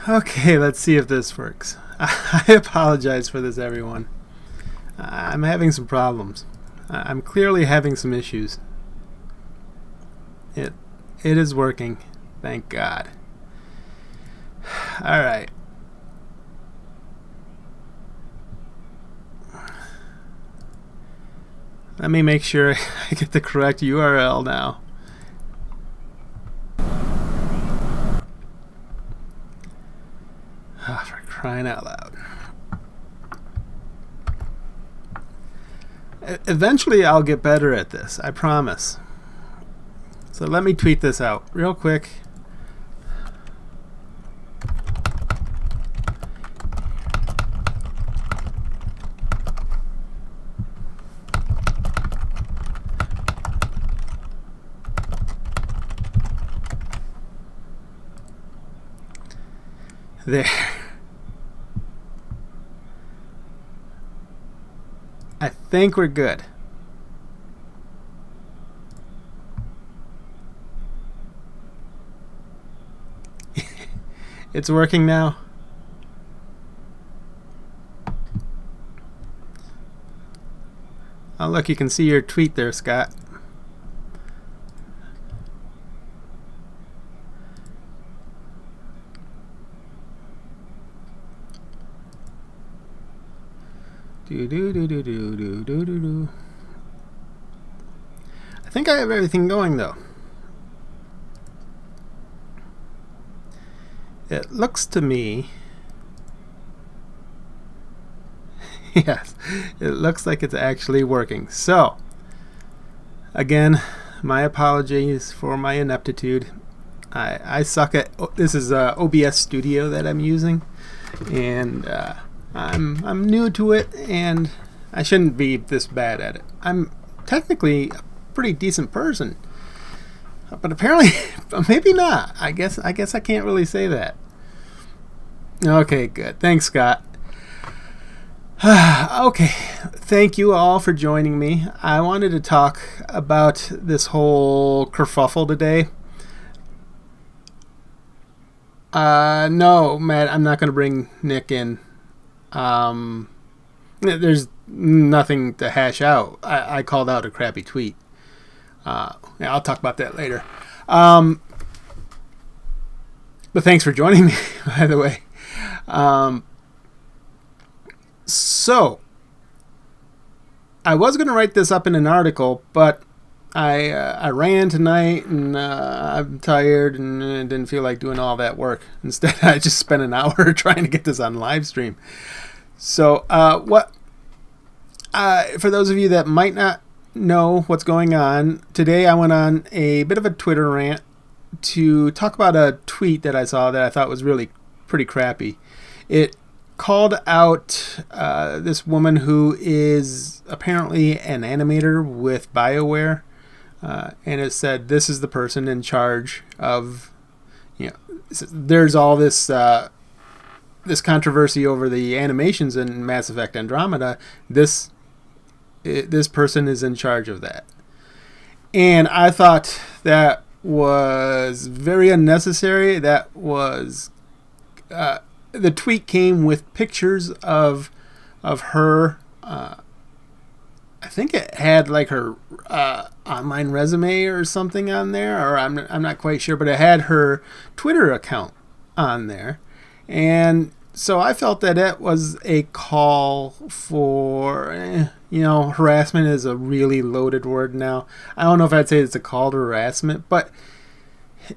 Okay, let's see if this works. I apologize for this, everyone. I'm having some problems. I'm clearly having some issues. It is working. Thank God. All right. Let me make sure I get the correct URL now. Oh, for crying out loud. Eventually I'll get better at this, I promise. So let me tweet this out real quick. There. I think we're good. It's working now. Oh, look, you can see your tweet there, Scott. Do. I think I have everything going though. It looks to me, yes, it looks like it's actually working. So, again, my apologies for my ineptitude. I suck at, this is OBS Studio that I'm using, and I'm new to it, and I shouldn't be this bad at it. I'm technically a pretty decent person, but apparently maybe not. I guess I can't really say that. Okay, good. Thanks, Scott. Okay, thank you all for joining me. I wanted to talk about this whole kerfuffle today. No, Matt, I'm not going to bring Nick in. There's nothing to hash out. I called out a crappy tweet. Yeah, I'll talk about that later. But thanks for joining me, by the way. So, I was going to write this up in an article, but I ran tonight, and I'm tired, and didn't feel like doing all that work. Instead, I just spent an hour trying to get this on live stream. So, for those of you that might not know what's going on, today I went on a bit of a Twitter rant to talk about a tweet that I saw that I thought was really pretty crappy. It called out this woman who is apparently an animator with BioWare. And it said, this is the person in charge of, there's all this this controversy over the animations in Mass Effect Andromeda. This person is in charge of that. And I thought that was very unnecessary. That was, the tweet came with pictures of her, I think it had like her online resume or something on there, or I'm not quite sure, but it had her Twitter account on there. And so I felt that it was a call for, harassment is a really loaded word now. I don't know if I'd say it's a call to harassment, but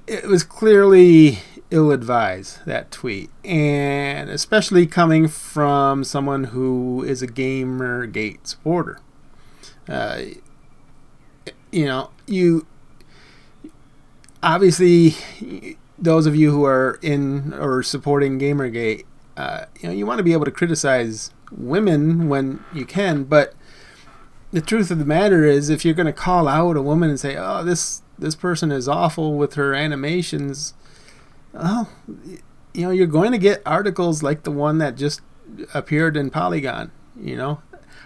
it was clearly ill-advised, that tweet. And especially coming from someone who is a Gamergate supporter. You obviously, those of you who are in or supporting Gamergate, you want to be able to criticize women when you can, but the truth of the matter is, if you're going to call out a woman and say, "Oh, this person is awful with her animations," you're going to get articles like the one that just appeared in Polygon.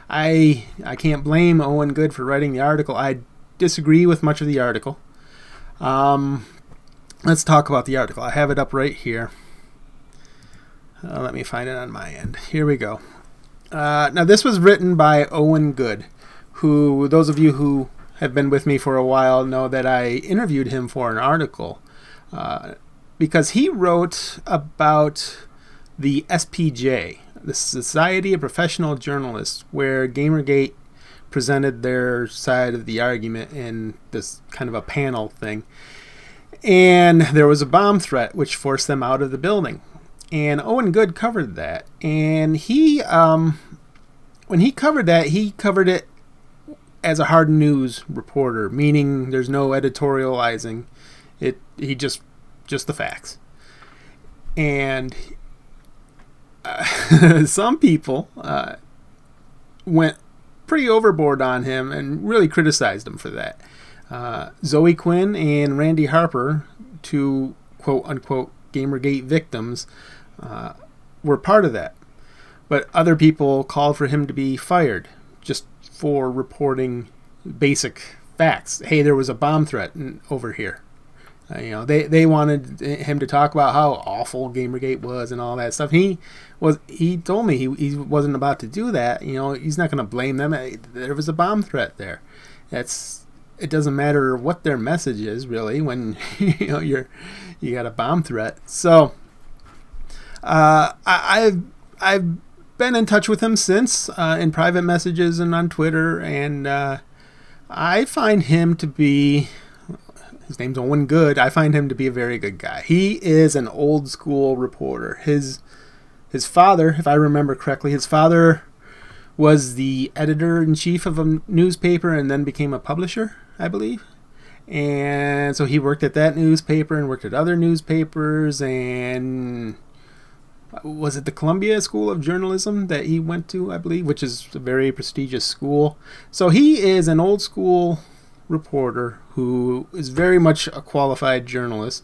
I can't blame Owen Good for writing the article. I disagree with much of the article. Let's talk about the article. I have it up right here. Let me find it on my end. Here we go. Now, this was written by Owen Good, who, those of you who have been with me for a while know that I interviewed him for an article because he wrote about the SPJ, the Society of Professional Journalists, where Gamergate presented their side of the argument in this kind of a panel thing. And there was a bomb threat which forced them out of the building. And Owen Good covered that. And he, when he covered that, he covered it as a hard news reporter, meaning there's no editorializing. He just the facts. And some people went pretty overboard on him and really criticized him for that. Zoe Quinn and Randy Harper, two quote-unquote Gamergate victims, were part of that. But other people called for him to be fired just for reporting basic facts. Hey, there was a bomb threat over here. They wanted him to talk about how awful Gamergate was and all that stuff. He told me he wasn't about to do that. He's not going to blame them. There was a bomb threat there. It doesn't matter what their message is really when you got a bomb threat. So I've been in touch with him since in private messages and on Twitter, and I find him to be. His name's Owen Good. I find him to be a very good guy. He is an old school reporter. His father, if I remember correctly, his father was the editor-in-chief of a newspaper and then became a publisher, I believe. And so he worked at that newspaper and worked at other newspapers. And was it the Columbia School of Journalism that he went to, I believe, which is a very prestigious school. So he is an old school reporter who is very much a qualified journalist.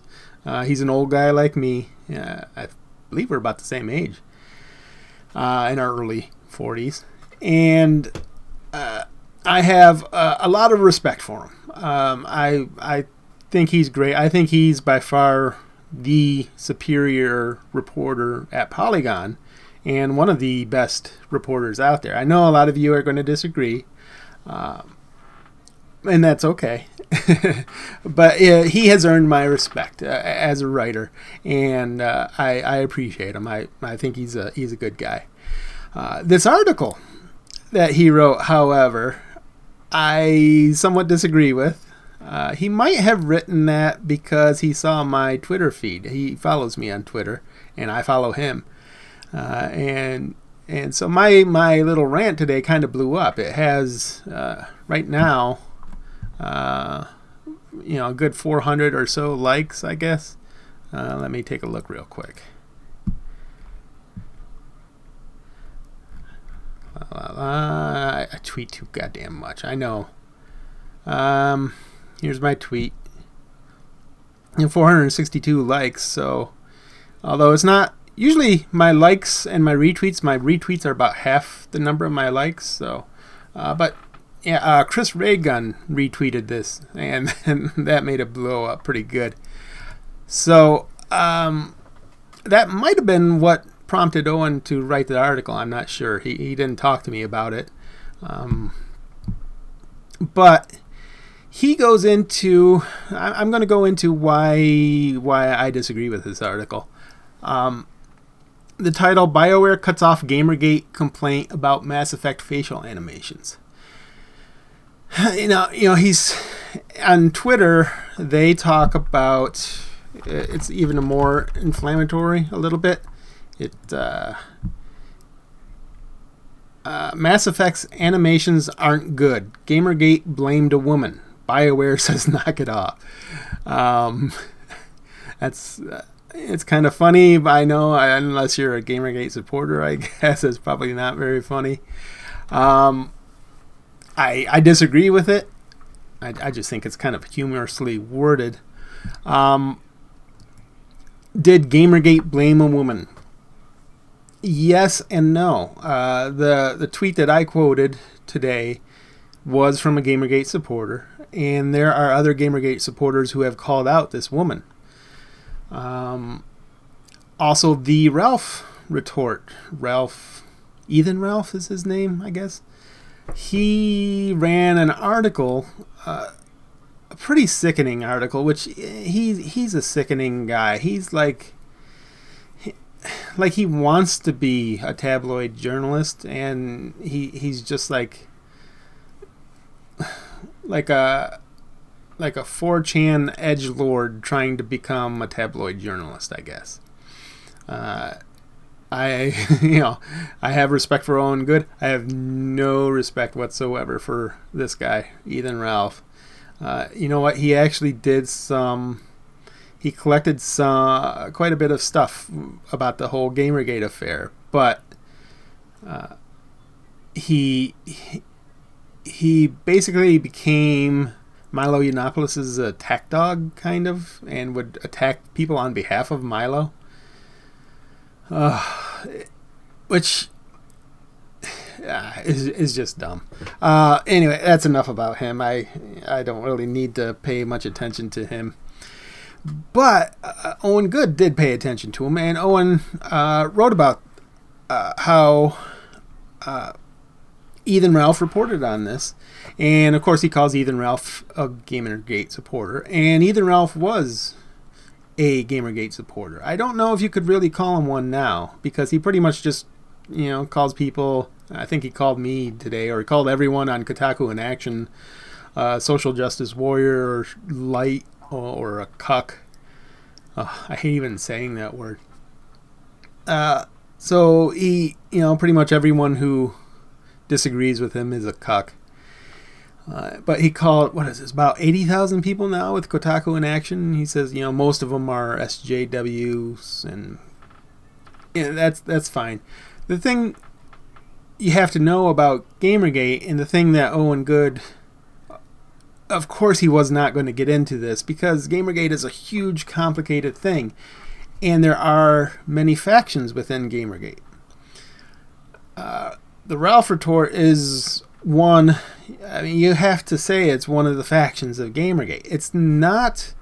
He's an old guy like me. I believe we're about the same age, in our early 40s. And I have a lot of respect for him. I think he's great. I think he's by far the superior reporter at Polygon and one of the best reporters out there. I know a lot of you are going to disagree. And that's okay. But he has earned my respect as a writer, and I appreciate him. I think he's a good guy. This article that he wrote, however, I somewhat disagree with. He might have written that because he saw my Twitter feed. He follows me on Twitter, and I follow him. And so my little rant today kind of blew up. It has right now a good 400 or so likes, I guess. Let me take a look real quick. I tweet too goddamn much, I know. Here's my tweet. 462 likes, so although it's not usually my likes and my retweets are about half the number of my likes, so but yeah, Chris Raygun retweeted this, and that made it blow up pretty good. So that might have been what prompted Owen to write the article. I'm not sure. He didn't talk to me about it. But he goes into... I'm going to go into why I disagree with this article. The title, BioWare Cuts Off Gamergate Complaint About Mass Effect Facial Animations. He's on Twitter. They talk about it's even more inflammatory a little bit. Mass Effect's animations aren't good. Gamergate blamed a woman. BioWare says knock it off. It's kind of funny, but I know unless you're a Gamergate supporter, I guess it's probably not very funny. I disagree with it. I just think it's kind of humorously worded. Did Gamergate blame a woman? Yes and no. The tweet that I quoted today was from a Gamergate supporter, and there are other Gamergate supporters who have called out this woman. Also, the Ralph retort, Ralph, Ethan Ralph is his name, I guess. He ran an article, a pretty sickening article, which he's a sickening guy. He's like he wants to be a tabloid journalist, and he's just like a 4chan edgelord trying to become a tabloid journalist, I guess. I have respect for Owen Good. I have no respect whatsoever for this guy, Ethan Ralph. You know what? He actually did he collected quite a bit of stuff about the whole Gamergate affair, but he basically became Milo Yiannopoulos' attack dog, kind of, and would attack people on behalf of Milo. Which is just dumb. Anyway, that's enough about him. I don't really need to pay much attention to him. But Owen Good did pay attention to him, and Owen wrote about how Ethan Ralph reported on this. And, of course, he calls Ethan Ralph a Gamergate supporter. And Ethan Ralph was a Gamergate supporter. I don't know if you could really call him one now, because he pretty much just, calls people. I think he called me today, or he called everyone on Kotaku in Action social justice warrior, or light, or a cuck. I hate even saying that word. So he, pretty much everyone who disagrees with him is a cuck. But he called, about 80,000 people now with Kotaku in Action. He says, most of them are SJWs, and that's fine. The thing you have to know about Gamergate, and the thing that Owen Good, of course he was not going to get into this, because Gamergate is a huge, complicated thing, and there are many factions within Gamergate. The Ralph retort is one. I mean, you have to say it's one of the factions of Gamergate. It's not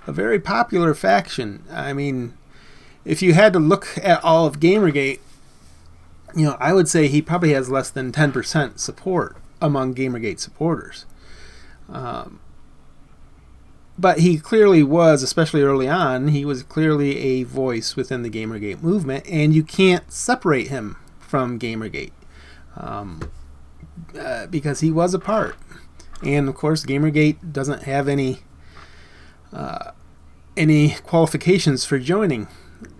a very popular faction. I mean, if you had to look at all of Gamergate, I would say he probably has less than 10% support among Gamergate supporters. But he clearly was, especially early on, he was clearly a voice within the Gamergate movement, and you can't separate him from Gamergate. Because he was a part. And, of course, Gamergate doesn't have any qualifications for joining.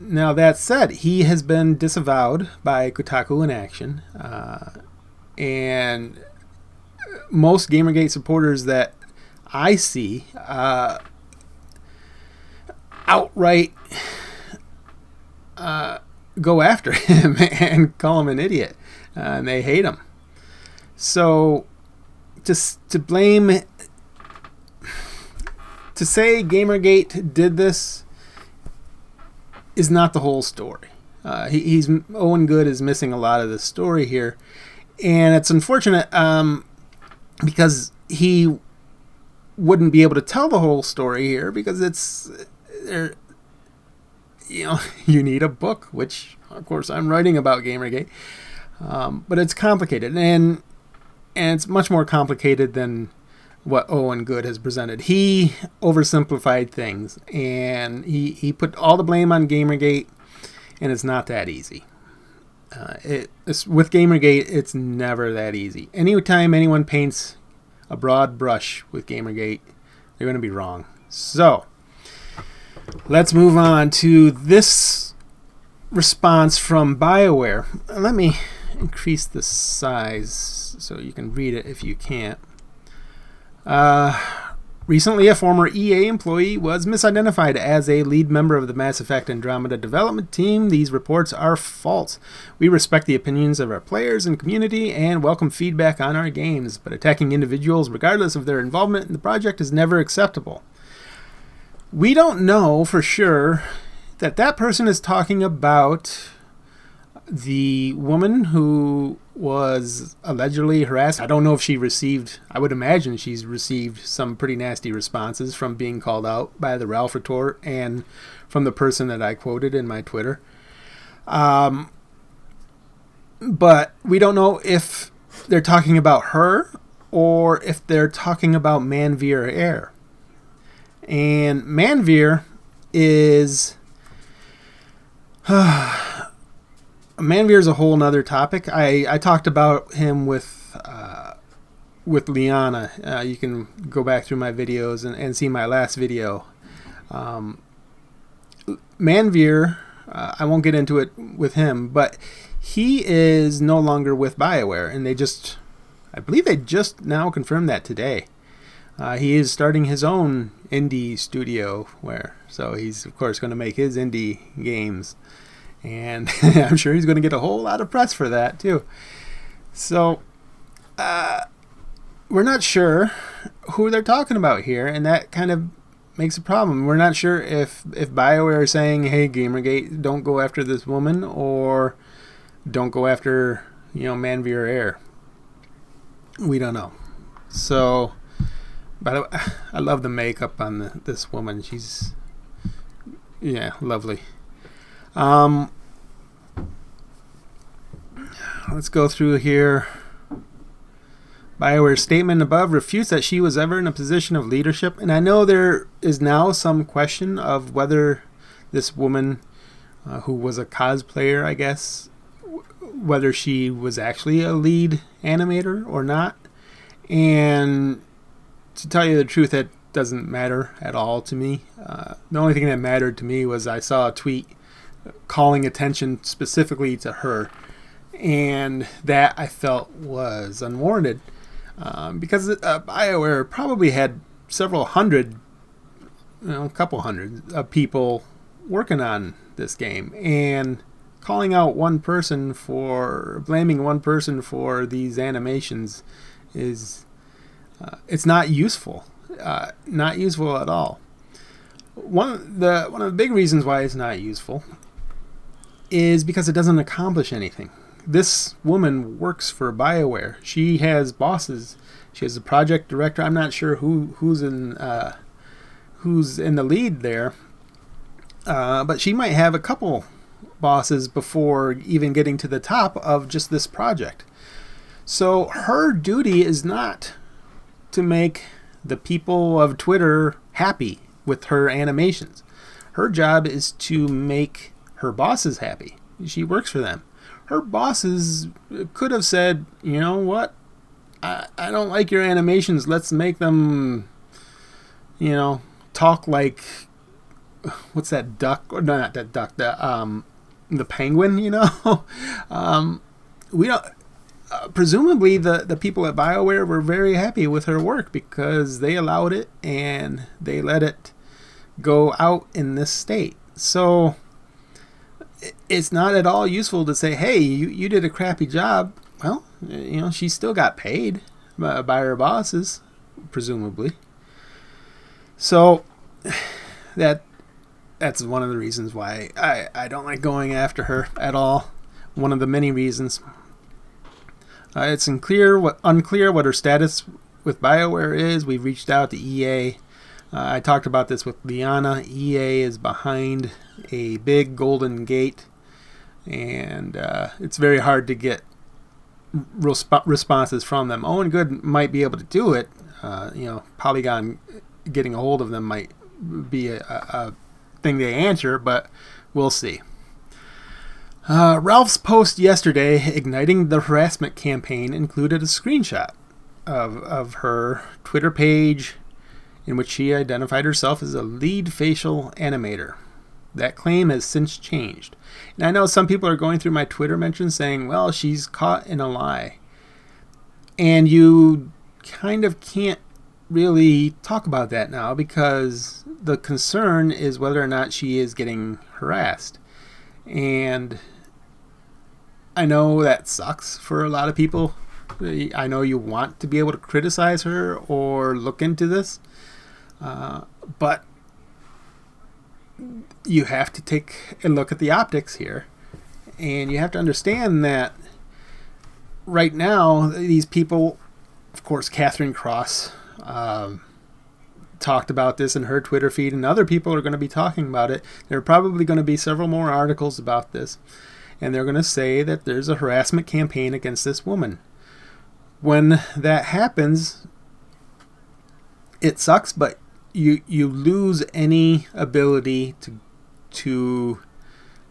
Now, that said, he has been disavowed by Kotaku in Action. And most Gamergate supporters that I see outright go after him and call him an idiot. And they hate him. So, to say Gamergate did this is not the whole story. Owen Good is missing a lot of the story here, and it's unfortunate because he wouldn't be able to tell the whole story here, because you need a book, which of course I'm writing about Gamergate, but it's complicated, and it's much more complicated than what Owen Good has presented. He oversimplified things, and he put all the blame on Gamergate, and it's not that easy. With Gamergate, it's never that easy. Anytime anyone paints a broad brush with Gamergate, they're going to be wrong. So, let's move on to this response from BioWare. Let me increase the size so you can read it if you can't. Recently, a former EA employee was misidentified as a lead member of the Mass Effect Andromeda development team. These reports are false. We respect the opinions of our players and community and welcome feedback on our games, but attacking individuals regardless of their involvement in the project is never acceptable. We don't know for sure that person is talking about the woman who was allegedly harassed. I don't know if she received, I would imagine she's received some pretty nasty responses from being called out by the Ralph retort and from the person that I quoted in my Twitter. but we don't know if they're talking about her or if they're talking about Manveer Air. And Manveer is Manveer is a whole nother topic. I talked about him with Liana. You can go back through my videos and see my last video. Manveer, I won't get into it with him, but he is no longer with BioWare, and I believe they just now confirmed that today. He is starting his own indie studio, so he's of course going to make his indie games, and I'm sure he's going to get a whole lot of press for that too. So we're not sure who they're talking about here, and that kind of makes a problem. We're not sure if BioWare is saying, hey, Gamergate, don't go after this woman, or don't go after, Manveer Air. We don't know. So, by the way, I love the makeup on this woman. She's, lovely. Let's go through here. BioWare's statement above refutes that she was ever in a position of leadership. And I know there is now some question of whether this woman, who was a cosplayer, I guess, whether she was actually a lead animator or not. And to tell you the truth, that doesn't matter at all to me. The only thing that mattered to me was I saw a tweet calling attention specifically to her. And that I felt was unwarranted. Because BioWare probably had several hundred, a couple hundred of people working on this game, and calling out blaming one person for these animations is, it's not useful, not useful at all. One of the big reasons why it's not useful is because it doesn't accomplish anything. This woman works for BioWare. She has bosses. She has a project director. I'm not sure who's in the lead there, but she might have a couple bosses before even getting to the top of just this project. So her duty is not to make the people of Twitter happy with her animations. Her job is to make her bosses happy. She works for them. Her bosses could have said, you know what, I don't like your animations. Let's make them, talk like, what's that duck? Or no, not that duck. The penguin. We don't. Presumably, the people at BioWare were very happy with her work because they allowed it and they let it go out in this state. So it's not at all useful to say, hey, you did a crappy job. Well, she still got paid by her bosses, presumably. So that's one of the reasons why I don't like going after her at all. One of the many reasons. It's unclear what her status with BioWare is. We've reached out to EA. I talked about this with Liana. EA is behind a big golden gate, and it's very hard to get responses from them. Owen Good might be able to do it. Polygon getting a hold of them might be a thing they answer, but we'll see. Ralph's post yesterday igniting the harassment campaign included a screenshot of her Twitter page in which she identified herself as a lead facial animator. That claim has since changed. And I know some people are going through my Twitter mentions saying, well, she's caught in a lie. And you kind of can't really talk about that now because the concern is whether or not she is getting harassed. And I know that sucks for a lot of people. I know you want to be able to criticize her or look into this. But you have to take a look at the optics here. And you have to understand that right now, these people, of course, Catherine Cross talked about this in her Twitter feed, and other people are going to be talking about it. There are probably going to be several more articles about this. and they're going to say that there's a harassment campaign against this woman. When that happens, it sucks, but you lose any ability to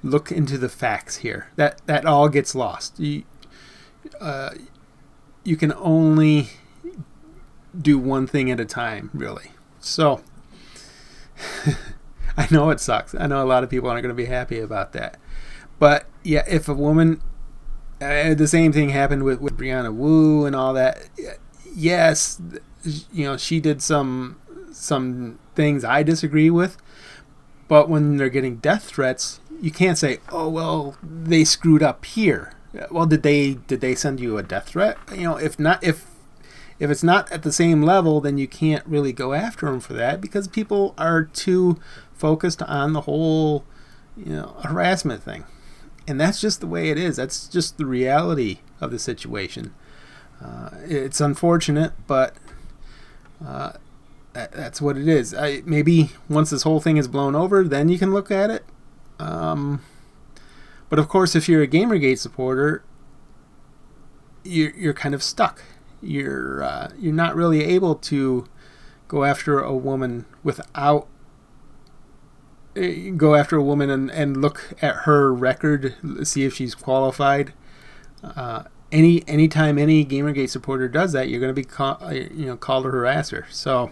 look into the facts here. That all gets lost. You can only do one thing at a time, really. So I know it sucks. I know a lot of people aren't going to be happy about that. But yeah, if a woman, the same thing happened with Brianna Wu and all that. Yes, she did some things I disagree with, but when they're getting death threats, you can't say, "Oh well, they screwed up here." Well, did they send you a death threat? If it's not at the same level, then you can't really go after them for that, because people are too focused on the whole, harassment thing. And that's just the way it is. That's just the reality of the situation. It's unfortunate, but that's what it is. Maybe once this whole thing is blown over, then you can look at it. But of course, if you're a Gamergate supporter, you're kind of stuck. You're not really able to go after a woman and look at her record, see if she's qualified. Anytime any Gamergate supporter does that, you're going to be called a harasser. So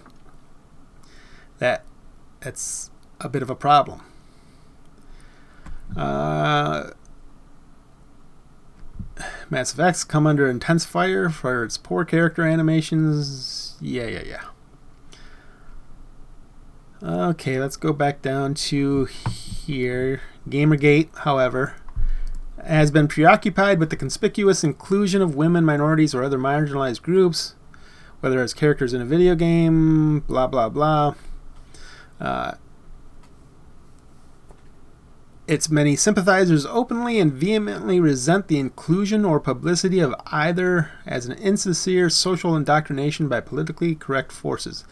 that's a bit of a problem. Mass Effect's come under intense fire for its poor character animations. Yeah. Okay, let's go back down to here. Gamergate, however, has been preoccupied with the conspicuous inclusion of women, minorities, or other marginalized groups, whether as characters in a video game, blah, blah, blah. Its many sympathizers openly and vehemently resent the inclusion or publicity of either as an insincere social indoctrination by politically correct forces.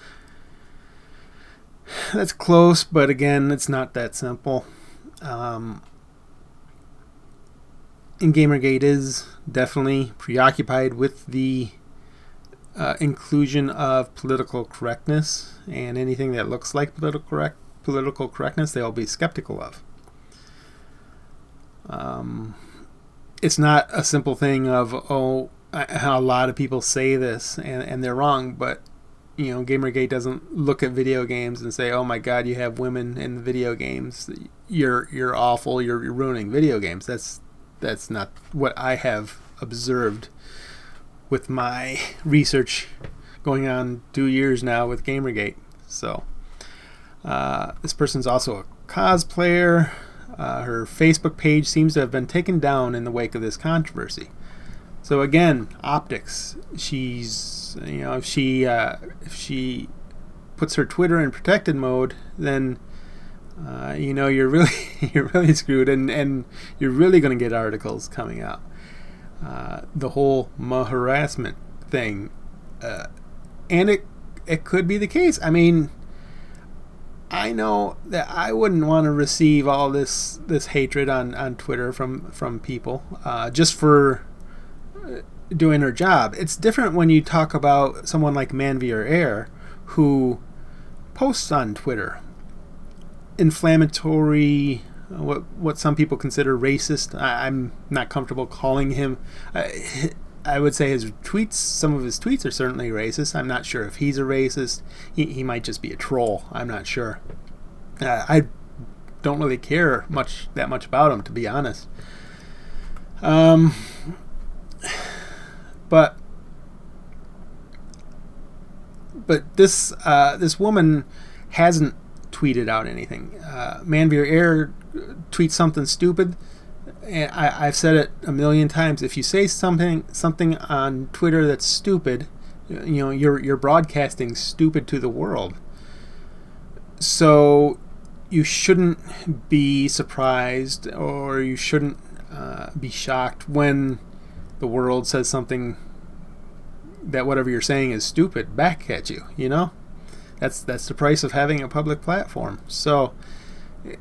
That's close, but again, it's not that simple. And Gamergate is definitely preoccupied with the inclusion of political correctness, and anything that looks like political correctness, they'll be skeptical of. It's not a simple thing of, a lot of people say this and they're wrong, but Gamergate doesn't look at video games and say, "Oh my God, you have women in the video games. You're awful. You're ruining video games." That's not what I have observed with my research going on 2 years now with Gamergate. So this person's also a cosplayer. Her Facebook page seems to have been taken down in the wake of this controversy. So again, optics. She's, if she puts her Twitter in protected mode, then you're really screwed, and you're really going to get articles coming out. The whole harassment thing, and it could be the case. I mean, I know that I wouldn't want to receive all this hatred on Twitter from people just for doing her job. It's different when you talk about someone like Manvier Air, who posts on Twitter inflammatory, what some people consider racist. I'm not comfortable calling him. I would say some of his tweets are certainly racist. I'm not sure if he's a racist. He might just be a troll. I'm not sure. I don't really care that much about him, to be honest. But this woman hasn't tweeted out anything. Manvier Air tweets something stupid. And I've said it a million times. If you say something on Twitter that's stupid, you're broadcasting stupid to the world. So you shouldn't be surprised, or you shouldn't be shocked when the world says something that whatever you're saying is stupid back at you. That's the price of having a public platform. So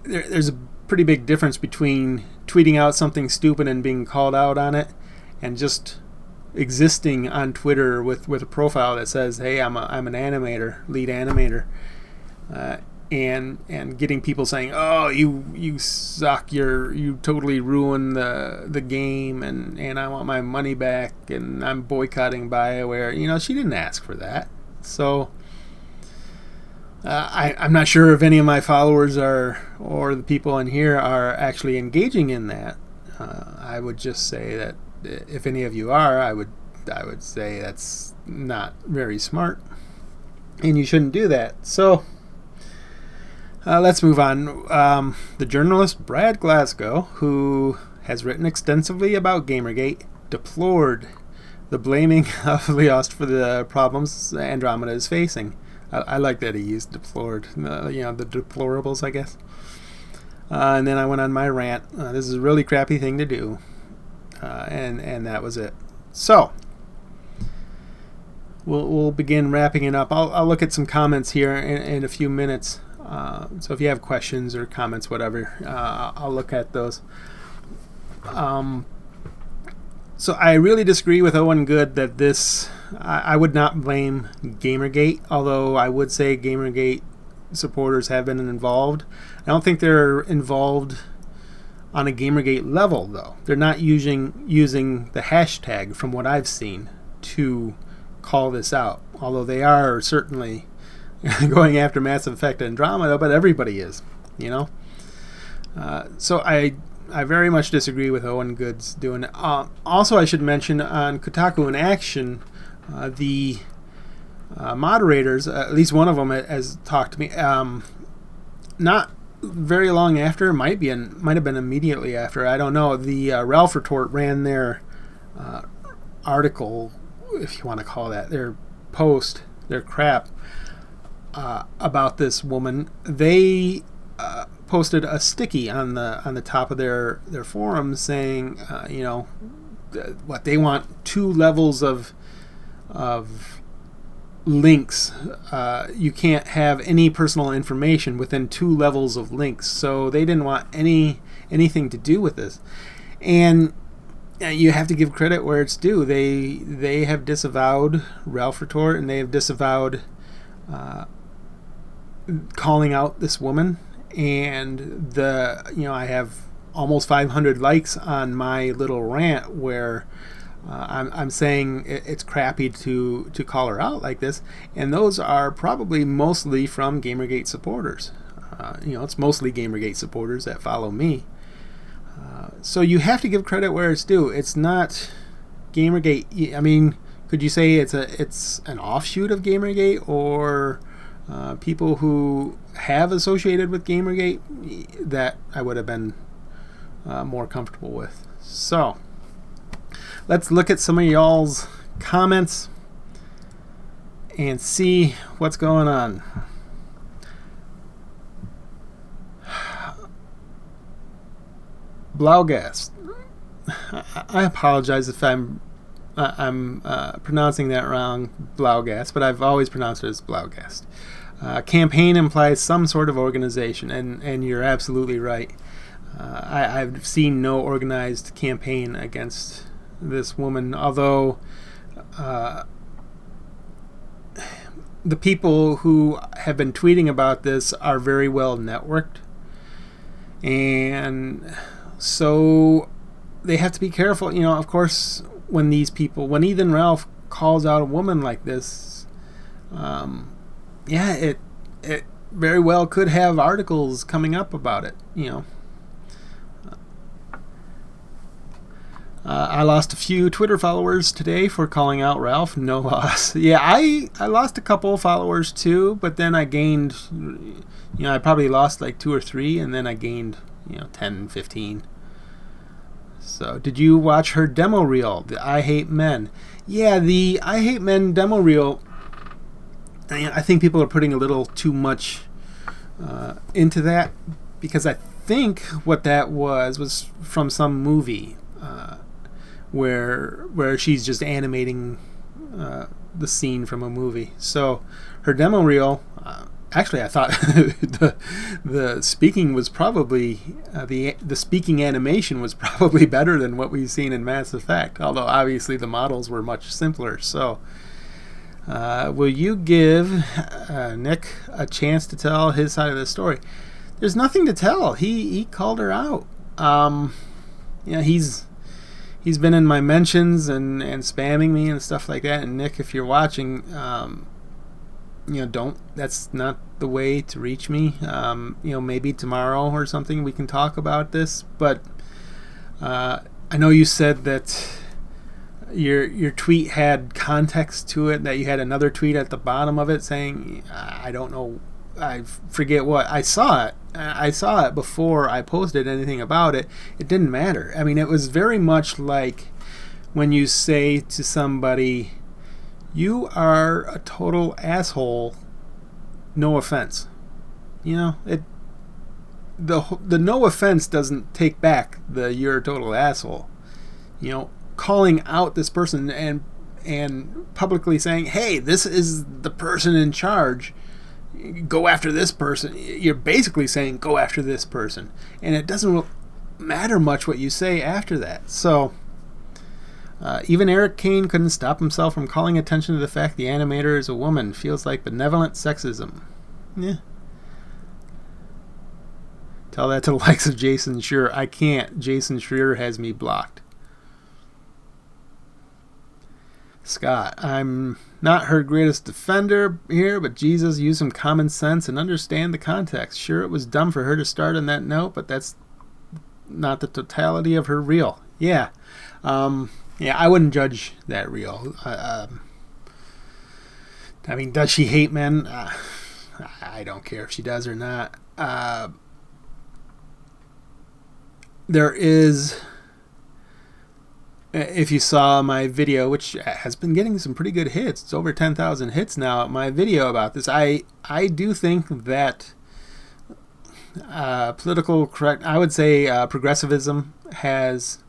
there's a pretty big difference between tweeting out something stupid and being called out on it, and just existing on Twitter with a profile that says, "Hey, I'm an animator, lead animator," and getting people saying, "Oh, you suck, you totally ruined the game, and I want my money back, and I'm boycotting BioWare." She didn't ask for that. So I'm not sure if any of my followers or the people in here are actually engaging in that. I would just say that if any of you are, I would say that's not very smart, and you shouldn't do that. So let's move on. The journalist Brad Glasgow, who has written extensively about Gamergate, deplored the blaming of Liost for the problems Andromeda is facing. I like that he used deplored, the deplorables, I guess. And then I went on my rant. This is a really crappy thing to do. And that was it. So we'll begin wrapping it up. I'll look at some comments here in a few minutes. So if you have questions or comments, whatever, I'll look at those. So I really disagree with Owen Good that I would not blame Gamergate, although I would say Gamergate supporters have been involved. I don't think they're involved on a Gamergate level, though. They're not using the hashtag, from what I've seen, to call this out, although they are certainly going after Mass Effect Andromeda, but everybody is, So I very much disagree with Owen Good's doing it. Also, I should mention on Kotaku in Action, the moderators, at least one of them has talked to me. Not very long after, might have been immediately after. I don't know. The Ralph Retort ran their article, if you want to call that, their post, their crap about this woman. They posted a sticky on the top of their forum saying, what they want, 2 levels of links. You can't have any personal information within 2 levels of links. So they didn't want anything to do with this. And you have to give credit where it's due. They have disavowed Ralph Retort, and they have disavowed calling out this woman. And I have almost 500 likes on my little rant where I'm saying it's crappy to call her out like this, and those are probably mostly from Gamergate supporters. It's mostly Gamergate supporters that follow me. So you have to give credit where it's due. It's not Gamergate. I mean, could you say it's an offshoot of Gamergate, or people who have associated with Gamergate that I would have been more comfortable with? So let's look at some of y'all's comments and see what's going on. Blaugast. I apologize if I'm pronouncing that wrong, Blaugast, but I've always pronounced it as Blaugast. Campaign implies some sort of organization, and you're absolutely right. I've seen no organized campaign against this woman, although the people who have been tweeting about this are very well networked, and so they have to be careful. Of course, when Ethan Ralph calls out a woman like this, it very well could have articles coming up about it. I lost a few Twitter followers today for calling out Ralph. No loss. Yeah, I lost a couple of followers too, but then I gained, I probably lost like 2 or 3, and then I gained, 10, 15. So, did you watch her demo reel, the I Hate Men? Yeah, the I Hate Men demo reel, I think people are putting a little too much into that, because I think what that was from some movie where she's just animating the scene from a movie. So her demo reel, Actually, I thought the speaking was probably the speaking animation was probably better than what we've seen in Mass Effect. Although obviously the models were much simpler. So, will you give Nick a chance to tell his side of the story? There's nothing to tell. He called her out. He's been in my mentions and spamming me and stuff like that. And Nick, if you're watching, that's not the way to reach me. Maybe tomorrow or something we can talk about this. But I know you said that your tweet had context to it, that you had another tweet at the bottom of it saying, I don't know, I forget what. I saw it before I posted anything about it. It didn't matter. I mean, it was very much like when you say to somebody, you are a total asshole, no offense. The no offense doesn't take back the you're a total asshole. Calling out this person and publicly saying, hey, this is the person in charge, go after this person. You're basically saying go after this person, and it doesn't matter much what you say after that. So even Eric Kane couldn't stop himself from calling attention to the fact the animator is a woman. Feels like benevolent sexism. Yeah. Tell that to the likes of Jason Schreier. I can't. Jason Schreier has me blocked. Scott, I'm not her greatest defender here, but Jesus, use some common sense and understand the context. Sure, it was dumb for her to start on that note, but that's not the totality of her reel. Yeah. I wouldn't judge that reel. I mean, does she hate men? I don't care if she does or not. There is, if you saw my video, which has been getting some pretty good hits, it's over 10,000 hits now, my video about this, I do think that political correct, I would say progressivism has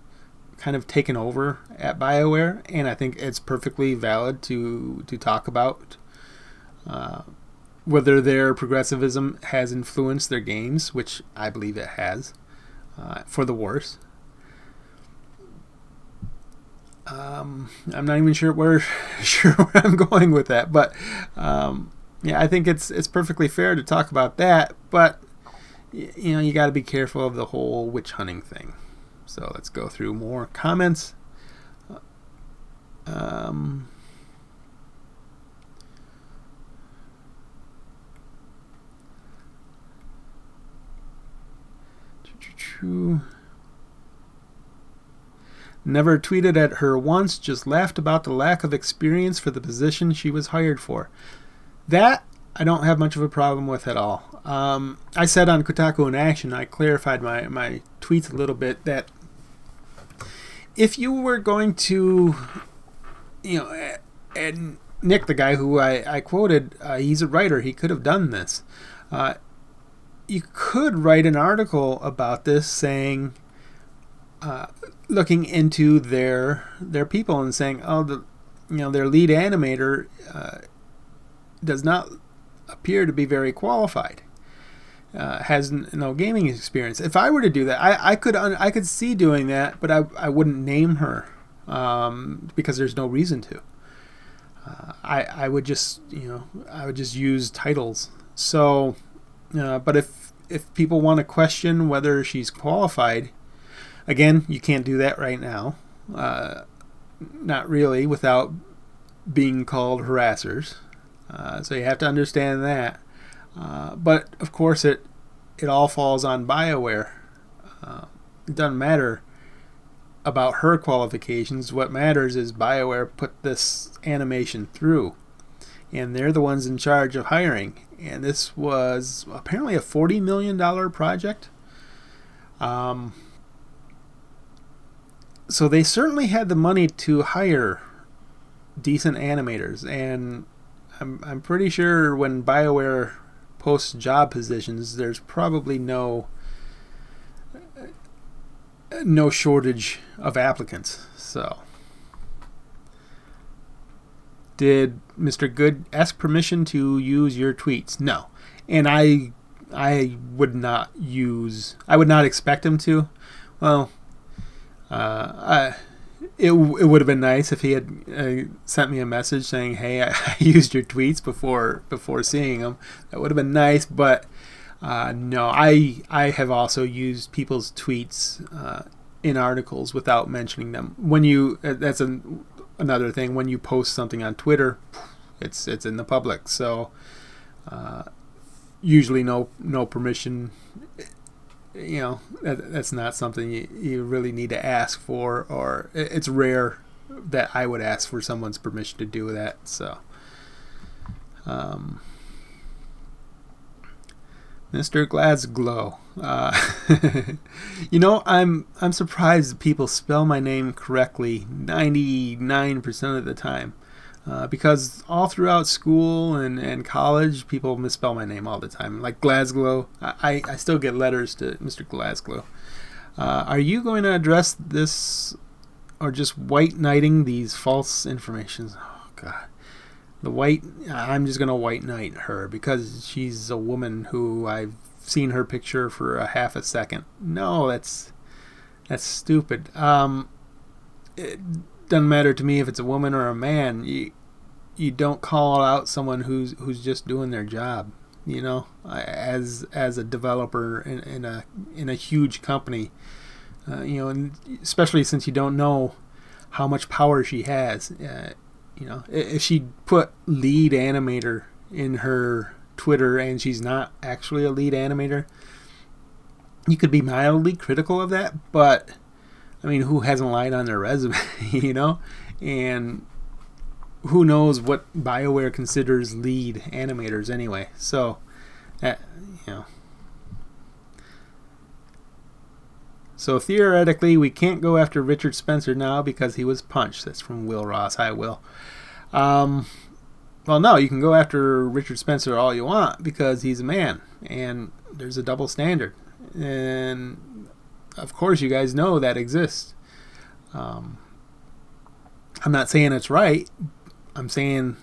kind of taken over at BioWare, and I think it's perfectly valid to talk about whether their progressivism has influenced their games, which I believe it has, for the worse. I'm not even sure where I'm going with that, but I think it's perfectly fair to talk about that, but you got to be careful of the whole witch hunting thing. So let's go through more comments. Never tweeted at her once, just laughed about the lack of experience for the position she was hired for. That I don't have much of a problem with at all. I said on Kotaku in Action, I clarified my tweets a little bit, that if you were going to, and Nick, the guy who I quoted, he's a writer, he could have done this. You could write an article about this saying, looking into their people and saying, their lead animator does not appear to be very qualified, has no gaming experience. If I were to do that, I could see doing that, but I wouldn't name her because there's no reason to. I would just use titles. So, but if people want to question whether she's qualified, again, you can't do that right now. Not really, without being called harassers. So you have to understand that. But of course, it all falls on BioWare. It doesn't matter about her qualifications. What matters is BioWare put this animation through, and they're the ones in charge of hiring. And this was apparently a $40 million project. So they certainly had the money to hire decent animators, and I'm pretty sure when BioWare posts job positions, there's probably no shortage of applicants. So Did Mr. Good ask permission to use your tweets? No. And I would not expect him to. Well, it would have been nice if he had sent me a message saying, "Hey, I used your tweets before seeing them." That would have been nice, but no. I have also used people's tweets in articles without mentioning them. When you that's another thing. When you post something on Twitter, it's in the public, so usually no permission. That's not something you really need to ask for, or it's rare that I would ask for someone's permission to do that. So Mr. Glasgow, I'm surprised people spell my name correctly 99% of the time. Because all throughout school and college, people misspell my name all the time. Like Glasgow, I still get letters to Mr. Glasgow. Are you going to address this, or just white knighting these false informations? Oh God, I'm just going to white knight her because she's a woman who I've seen her picture for a half a second. No, that's stupid. It doesn't matter to me if it's a woman or a man. You don't call out someone who's just doing their job. As a developer in a huge company, and especially since you don't know how much power she has. If she put lead animator in her Twitter and she's not actually a lead animator, you could be mildly critical of that, but I mean, who hasn't lied on their resume, and who knows what BioWare considers lead animators anyway. So, So theoretically, we can't go after Richard Spencer now because he was punched. That's from Will Ross. Hi, Will. Well, no, you can go after Richard Spencer all you want because he's a man, and there's a double standard. And of course, you guys know that exists. I'm not saying it's right. I'm saying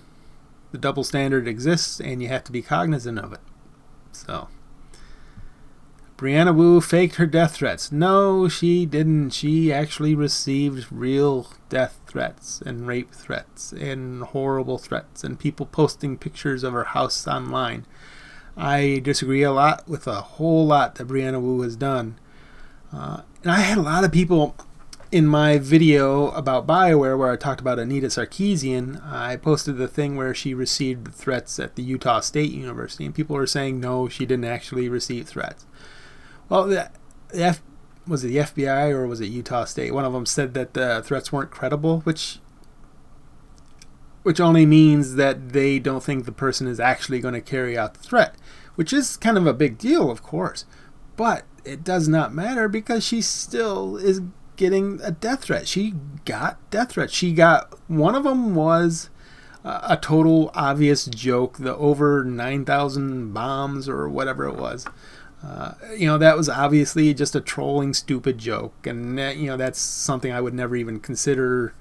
the double standard exists, and you have to be cognizant of it. So, Brianna Wu faked her death threats. No, she didn't. She actually received real death threats and rape threats and horrible threats and people posting pictures of her house online. I disagree a lot with a whole lot that Brianna Wu has done. And I had a lot of people in my video about BioWare where I talked about Anita Sarkeesian. I posted the thing where she received threats at the Utah State University, and people were saying no, she didn't actually receive threats. Well, was it the FBI or was it Utah State? One of them said that the threats weren't credible, which only means that they don't think the person is actually going to carry out the threat, which is kind of a big deal, of course. But it does not matter because she still is getting a death threat. She got death threats. One of them was a total obvious joke, the over 9,000 bombs or whatever it was. That was obviously just a trolling, stupid joke. And, that's something I would never even consider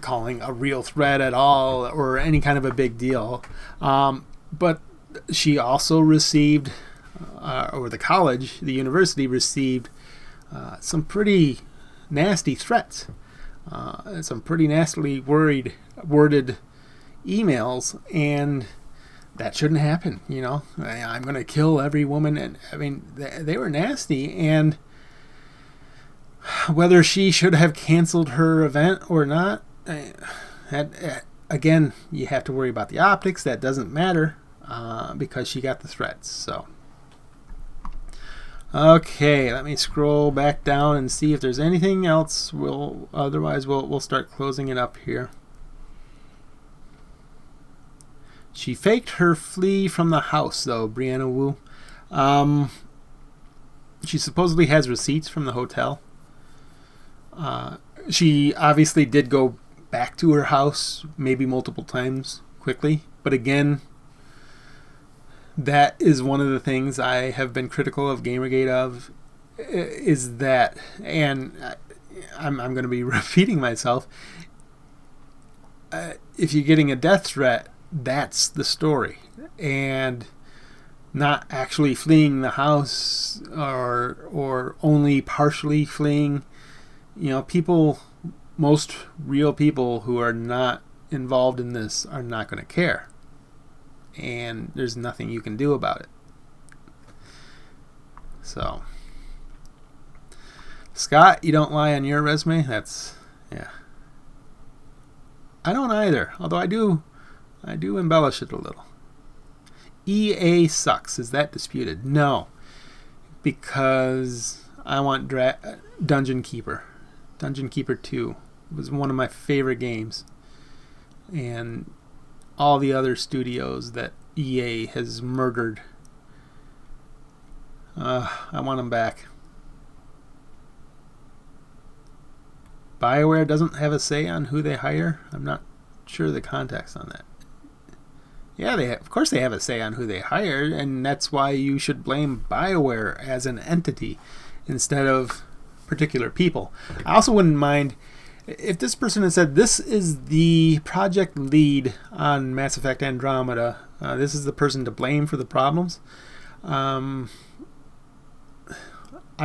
calling a real threat at all or any kind of a big deal. But she also received, or the university received, some pretty nasty threats, some pretty nastily worded emails, and that shouldn't happen. I'm going to kill every woman, and I mean they were nasty. And whether she should have canceled her event or not, again, you have to worry about the optics. That doesn't matter because she got the threats. So. Okay, let me scroll back down and see if there's anything else. Otherwise we'll start closing it up here. She faked her flee from the house, though, Brianna Wu. She supposedly has receipts from the hotel. She obviously did go back to her house, maybe multiple times, quickly. But again, that is one of the things I have been critical of Gamergate of, is that, and I'm going to be repeating myself, if you're getting a death threat, that's the story, and not actually fleeing the house or only partially fleeing. People, most real people who are not involved in this are not going to care, and there's nothing you can do about it. So, Scott, you don't lie on your resume. That's, yeah. I don't either, although I do embellish it a little. EA sucks. Is that disputed? No, because I want Dungeon Keeper. Dungeon Keeper 2 was one of my favorite games, and all the other studios that EA has murdered, I want them back. BioWare doesn't have a say on who they hire. I'm not sure the context on that. Yeah, of course they have a say on who they hire, and that's why you should blame BioWare as an entity instead of particular people. I also wouldn't mind if this person had said, this is the project lead on Mass Effect Andromeda, this is the person to blame for the problems. I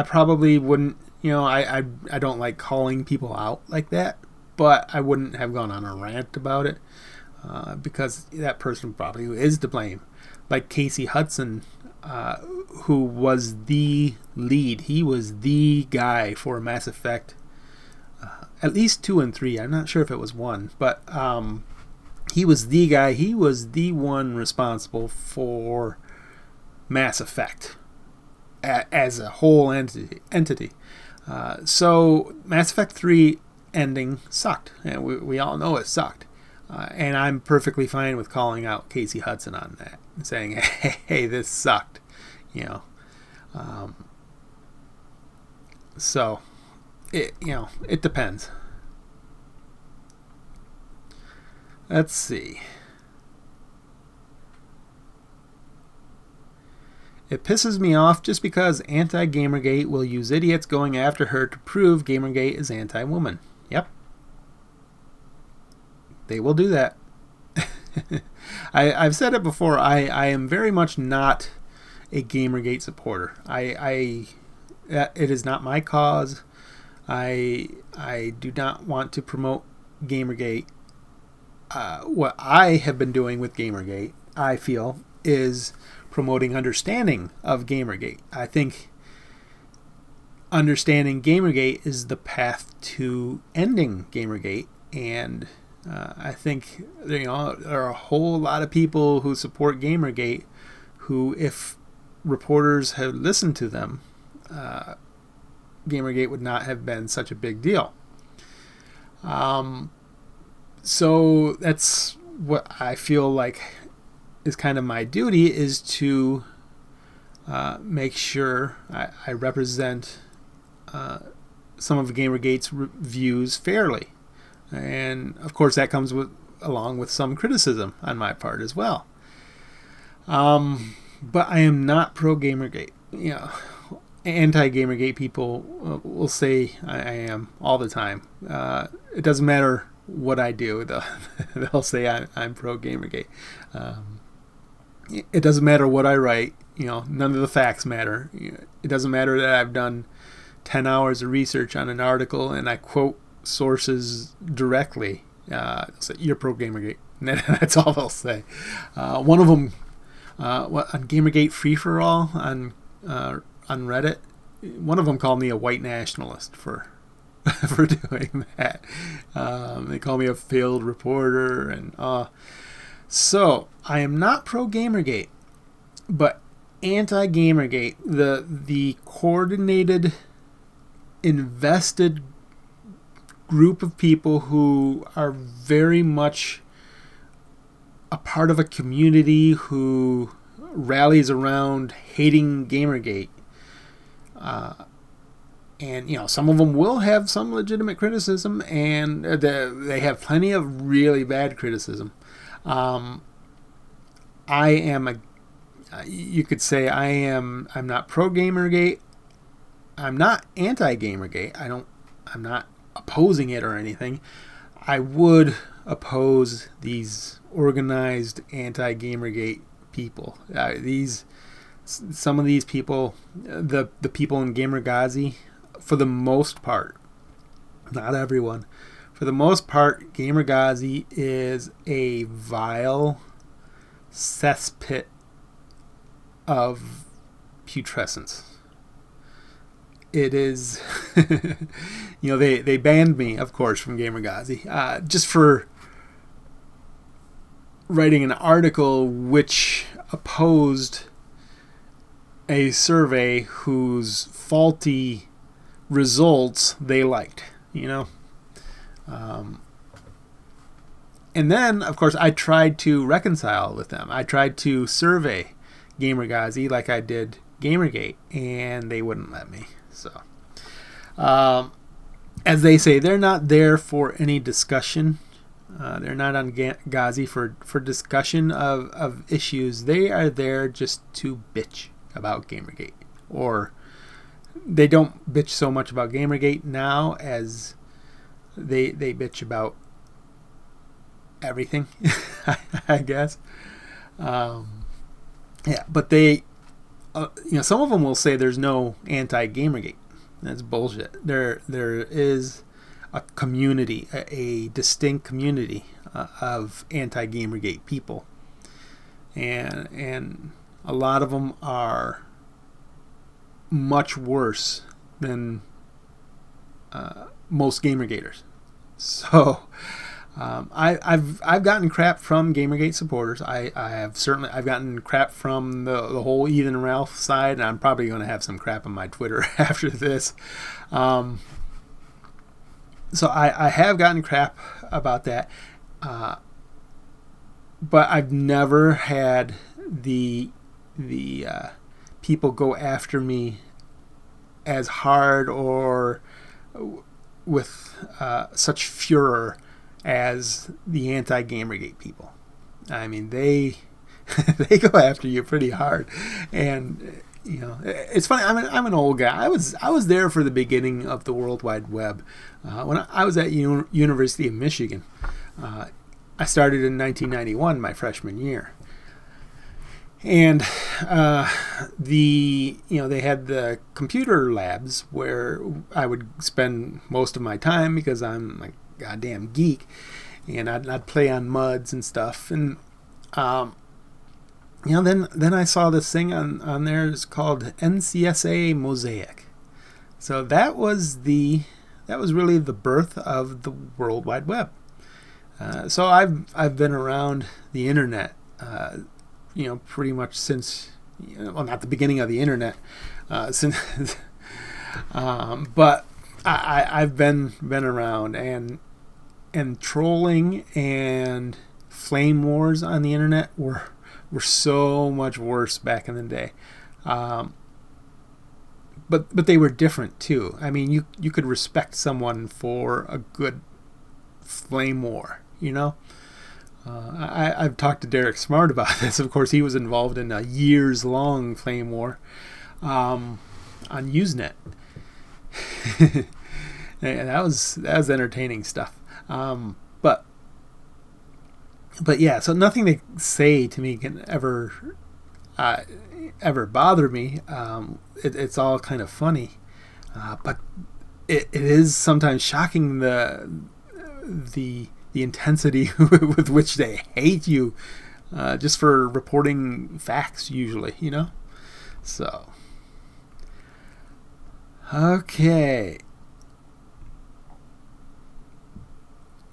probably wouldn't, I don't like calling people out like that, but I wouldn't have gone on a rant about it, because that person probably is to blame. Like Casey Hudson, who was the lead. He was the guy for Mass Effect, at least 2 and 3. I'm not sure if it was 1, but he was the guy. He was the one responsible for Mass Effect as a whole entity. So Mass Effect 3 ending sucked, and we all know it sucked. And I'm perfectly fine with calling out Casey Hudson on that and saying, hey, this sucked, So it depends. Let's see. It pisses me off just because anti-Gamergate will use idiots going after her to prove Gamergate is anti-woman. Yep. They will do that. I've said it before. I am very much not a Gamergate supporter. It is not my cause. I do not want to promote Gamergate. What I have been doing with Gamergate, I feel, is promoting understanding of Gamergate. I think understanding Gamergate is the path to ending Gamergate, and I think there are a whole lot of people who support Gamergate who, if reporters had listened to them, Gamergate would not have been such a big deal. So that's what I feel like is kind of my duty, is to make sure I represent some of Gamergate's views fairly. And of course that comes along with some criticism on my part as well. But I am not pro Gamergate. Anti-Gamergate people will say I am all the time. It doesn't matter what I do. They'll say I'm pro Gamergate. It doesn't matter what I write. None of the facts matter. It doesn't matter that I've done 10 hours of research on an article and I quote sources directly. They'll say, you're pro Gamergate. That's all they'll say. One of them, on Gamergate Free for All on Reddit, one of them called me a white nationalist for doing that. They call me a failed reporter, and so I am not pro Gamergate, but anti Gamergate. The coordinated, invested group of people who are very much a part of a community who rallies around hating Gamergate. And some of them will have some legitimate criticism, and they have plenty of really bad criticism. I am you could say I'm not pro Gamergate. I'm not anti Gamergate. I'm not opposing it or anything. I would oppose these organized anti-Gamergate people. Some of these people, the people in Gamergate, for the most part, not everyone, for the most part, Gamergate is a vile cesspit of putrescence. It is, they banned me, of course, from Gamergate, just for writing an article which opposed a survey whose faulty results they liked, and then, of course, I tried to reconcile with them. I tried to survey Gamergate like I did Gamergate, and they wouldn't let me. So, as they say, they're not there for any discussion. They're not on Gazi for discussion of issues. They are there just to bitch about Gamergate. Or they don't bitch so much about Gamergate now as they bitch about everything, I guess. But they, some of them will say there's no anti-Gamergate. That's bullshit. There is a community, a distinct community of anti-Gamergate people, and a lot of them are much worse than most Gamergaters. So I've gotten crap from Gamergate supporters. I've gotten crap from the whole Ethan Ralph side, and I'm probably going to have some crap on my Twitter after this. So I have gotten crap about that, but I've never had the people go after me as hard or with such furor as the anti-Gamergate people. I mean, they go after you pretty hard, and it's funny. I'm an old guy. I was there for the beginning of the World Wide Web when I was at University of Michigan. I started in 1991, my freshman year, and they had the computer labs where I would spend most of my time because I'm like goddamn geek, and I'd play on MUDs and stuff, and then I saw this thing on there. It's called NCSA Mosaic. So that was really the birth of the World Wide Web. So I've been around the internet, pretty much since, not the beginning of the internet, since, but I've been around, and trolling and flame wars on the internet were so much worse back in the day. But they were different too. I mean, you could respect someone for a good flame war, I've talked to Derek Smart about this. Of course, he was involved in a years-long flame war on Usenet. And that was entertaining stuff. But yeah, so nothing they say to me can ever bother me. It's all kind of funny, but it is sometimes shocking the intensity with which they hate you, just for reporting facts. Usually, So, okay.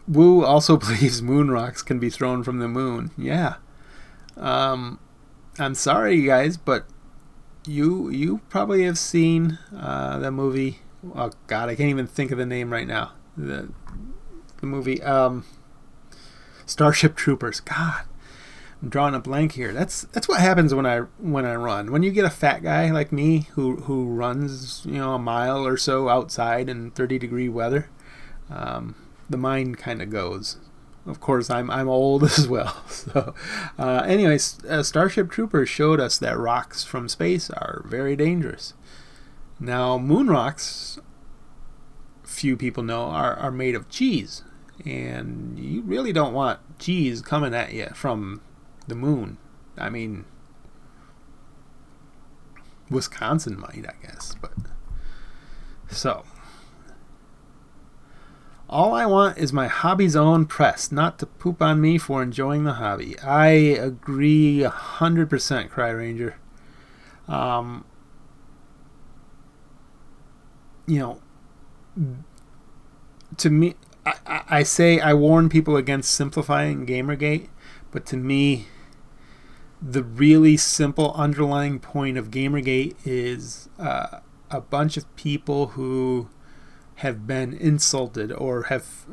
Wu also believes moon rocks can be thrown from the moon. Yeah. I'm sorry, you guys, but you probably have seen the movie. Oh God, I can't even think of the name right now. The movie Starship Troopers. God, I'm drawing a blank here. That's what happens when I run. When you get a fat guy like me who runs a mile or so outside in 30-degree weather. The mind kind of goes. Of course, I'm old as well. So, anyways, Starship Troopers showed us that rocks from space are very dangerous. Now, moon rocks, few people know, are made of cheese. And you really don't want G's coming at you from the moon. I mean, Wisconsin might, I guess. But so, all I want is my hobby's own press, not to poop on me for enjoying the hobby. I agree 100%, Cry Ranger. You know, to me, I say I warn people against simplifying Gamergate, but to me, the really simple underlying point of Gamergate is a bunch of people who have been insulted or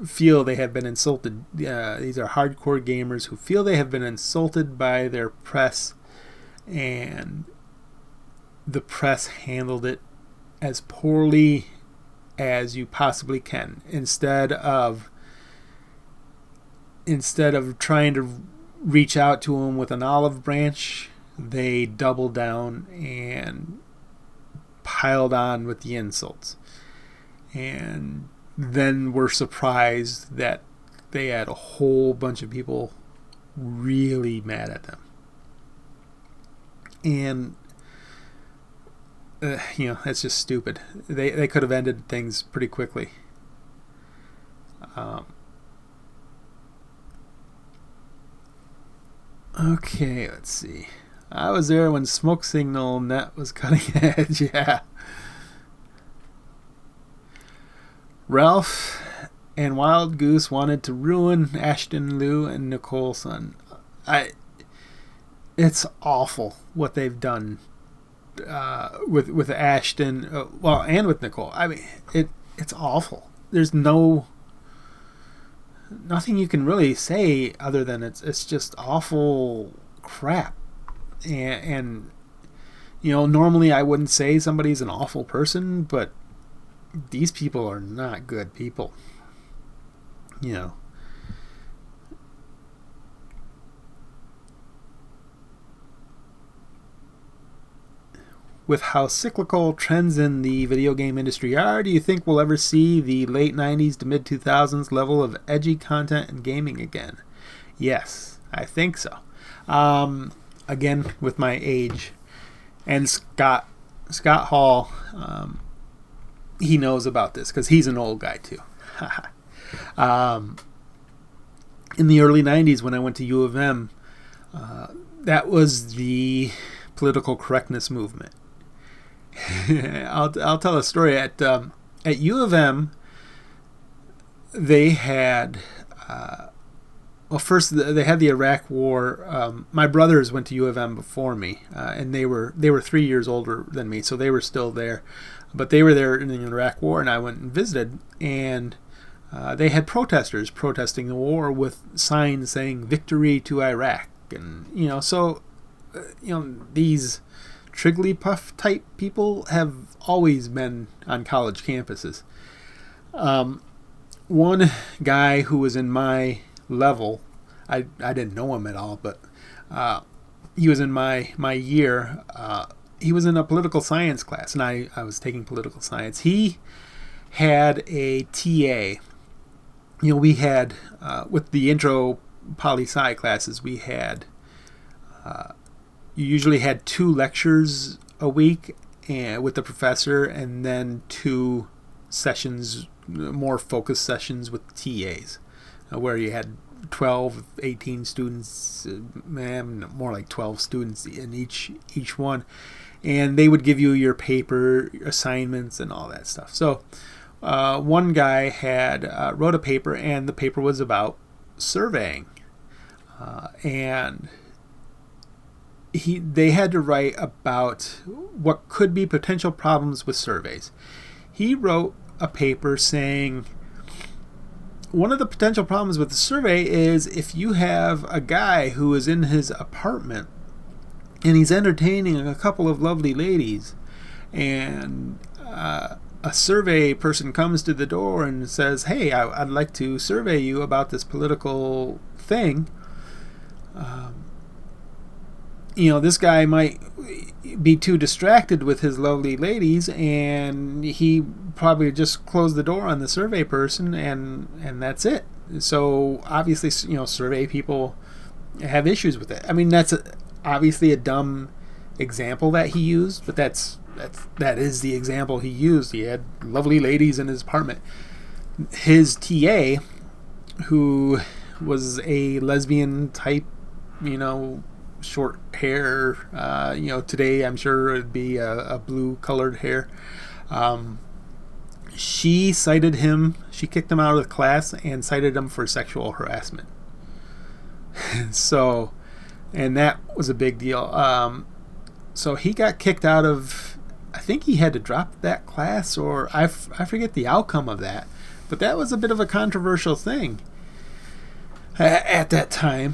feel they have been insulted. These are hardcore gamers who feel they have been insulted by their press, and the press handled it as poorly as you possibly can. Instead of trying to reach out to them with an olive branch, they doubled down and piled on with the insults. And then were surprised that they had a whole bunch of people really mad at them. And that's just stupid. They could have ended things pretty quickly. Okay, let's see. I was there when Smoke Signal Net was cutting edge. Yeah. Ralph and Wild Goose wanted to ruin Ashton, Lou, and Nicole's son. It's awful what they've done with Ashton, and with Nicole. I mean, it's awful. There's nothing you can really say other than it's just awful crap. And normally I wouldn't say somebody's an awful person, but these people are not good people. With how cyclical trends in the video game industry are, do you think we'll ever see the late 90s to mid 2000s level of edgy content in gaming again? Yes, I think so. Again, with my age. And Scott Hall, he knows about this because he's an old guy too. In the early 90s when I went to U of M, that was the political correctness movement. I'll tell a story. At U of M, they had first they had the Iraq War. My brothers went to U of M before me, and they were 3 years older than me, so they were still there. But they were there in the Iraq War, and I went and visited, and they had protesters protesting the war with signs saying "Victory to Iraq," and these Trigglypuff type people have always been on college campuses. One guy who was in my level, I didn't know him at all, but he was in my year. He was in a political science class, and I was taking political science. He had a TA. We had, with the intro poli-sci classes, we had, you usually had 2 lectures a week with the professor, and then 2 sessions, more focused sessions with TAs, where you had 12, 18 students, more like 12 students in each one, and they would give you your paper assignments and all that stuff. So one guy had wrote a paper, and the paper was about surveying, and they had to write about what could be potential problems with surveys. He wrote a paper saying one of the potential problems with the survey is if you have a guy who is in his apartment and he's entertaining a couple of lovely ladies, and a survey person comes to the door and says, "Hey, I'd like to survey you about this political thing." This guy might be too distracted with his lovely ladies, and he probably just closed the door on the survey person, and that's it. So obviously, survey people have issues with it. I mean, that's obviously a dumb example that he used, but that is the example he used. He had lovely ladies in his apartment. His TA, who was a lesbian type, short hair, today I'm sure it'd be a blue colored hair. She cited him, she kicked him out of the class and cited him for sexual harassment. So, and that was a big deal. So he got kicked out of, I think he had to drop that class, or I forget the outcome of that. But that was a bit of a controversial thing at that time,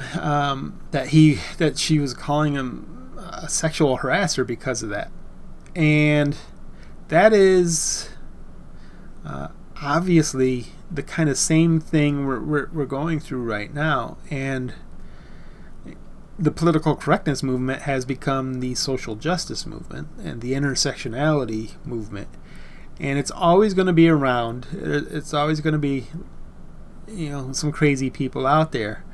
that she was calling him a sexual harasser because of that. And that is obviously the kind of same thing we're going through right now. And the political correctness movement has become the social justice movement and the intersectionality movement. And it's always going to be around. It's always going to be, some crazy people out there.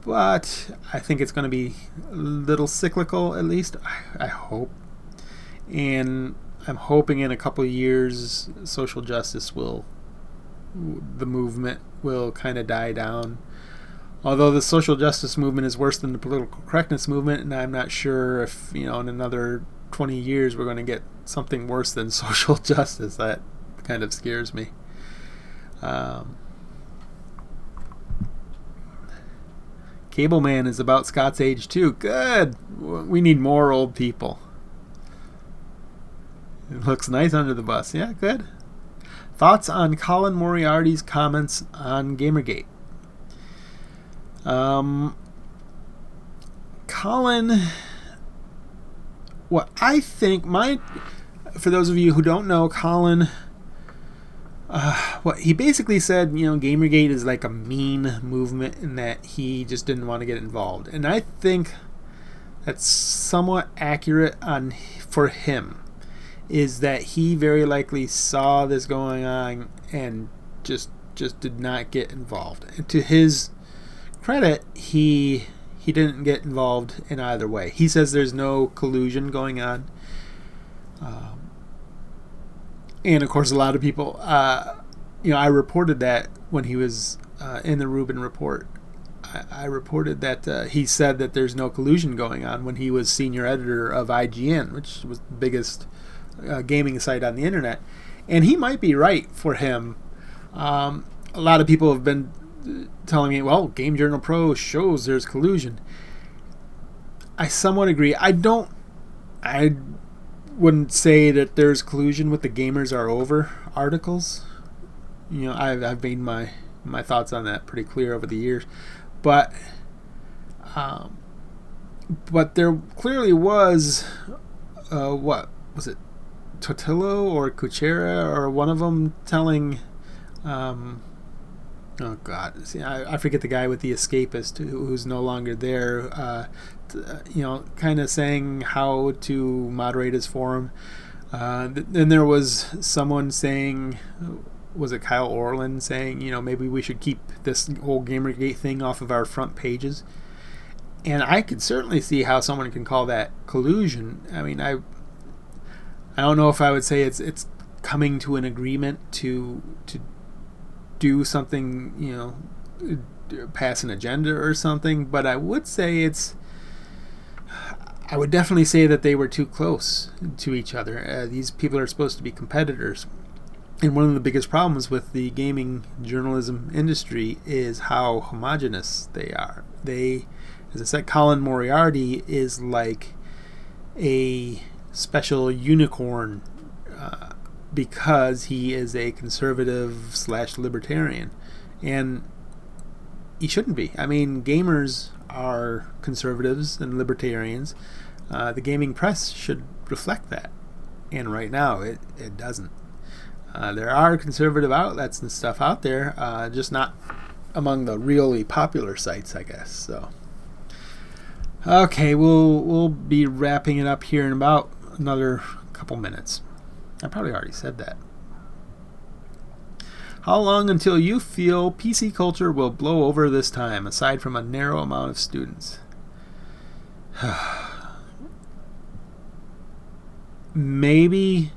But I think it's going to be a little cyclical, at least. I hope. And I'm hoping in a couple of years, social justice the movement will kind of die down. Although the social justice movement is worse than the political correctness movement, and I'm not sure if, in another 20 years we're going to get something worse than social justice. That kind of scares me. Cable Man is about Scott's age too. Good. We need more old people. It looks nice under the bus. Yeah, good. Thoughts on Colin Moriarty's comments on Gamergate? Colin, what I think, for those of you who don't know, Colin, what he basically said, Gamergate is like a mean movement, and that he just didn't want to get involved. And I think that's somewhat accurate for him, is that he very likely saw this going on and just did not get involved. And to his credit, he didn't get involved in either way. He says there's no collusion going on. And of course, a lot of people, I reported that when he was in the Rubin report. I reported that he said that there's no collusion going on when he was senior editor of IGN, which was the biggest gaming site on the internet. And he might be right for him. A lot of people have been telling me, well, Game Journal Pro shows there's collusion. I somewhat agree. I wouldn't say that there's collusion with the Gamers Are Over articles. I've made my thoughts on that pretty clear over the years. But there clearly was, what was it, Totillo or Kuchera or one of them telling, oh God, see, I forget the guy with the escapist who's no longer there, kind of saying how to moderate his forum. Then there was someone saying, was it Kyle Orland saying, maybe we should keep this whole Gamergate thing off of our front pages. And I could certainly see how someone can call that collusion. I mean, I don't know if I would say it's coming to an agreement to do something, pass an agenda or something, but I would definitely say that they were too close to each other. These people are supposed to be competitors. And one of the biggest problems with the gaming journalism industry is how homogenous they are. As I said, Colin Moriarty is like a special unicorn because he is a conservative / libertarian. And he shouldn't be. I mean, gamers are conservatives and libertarians. The gaming press should reflect that. And right now, it doesn't. There are conservative outlets and stuff out there, just not among the really popular sites, I guess. So, okay, we'll be wrapping it up here in about another couple minutes. I probably already said that. How long until you feel PC culture will blow over this time, aside from a narrow amount of students? Maybe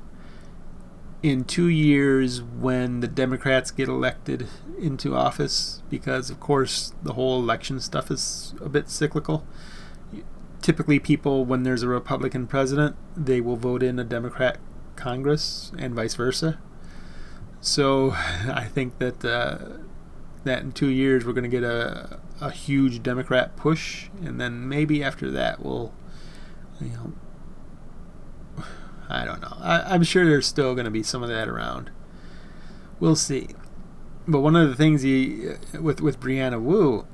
in 2 years when the Democrats get elected into office, because of course the whole election stuff is a bit cyclical. Typically people, when there's a Republican president, they will vote in a Democrat Congress and vice versa. So I think that that in 2 years we're going to get a huge Democrat push, and then maybe after that we'll, I don't know. I'm sure there's still going to be some of that around. We'll see. But one of the things with Brianna Wu,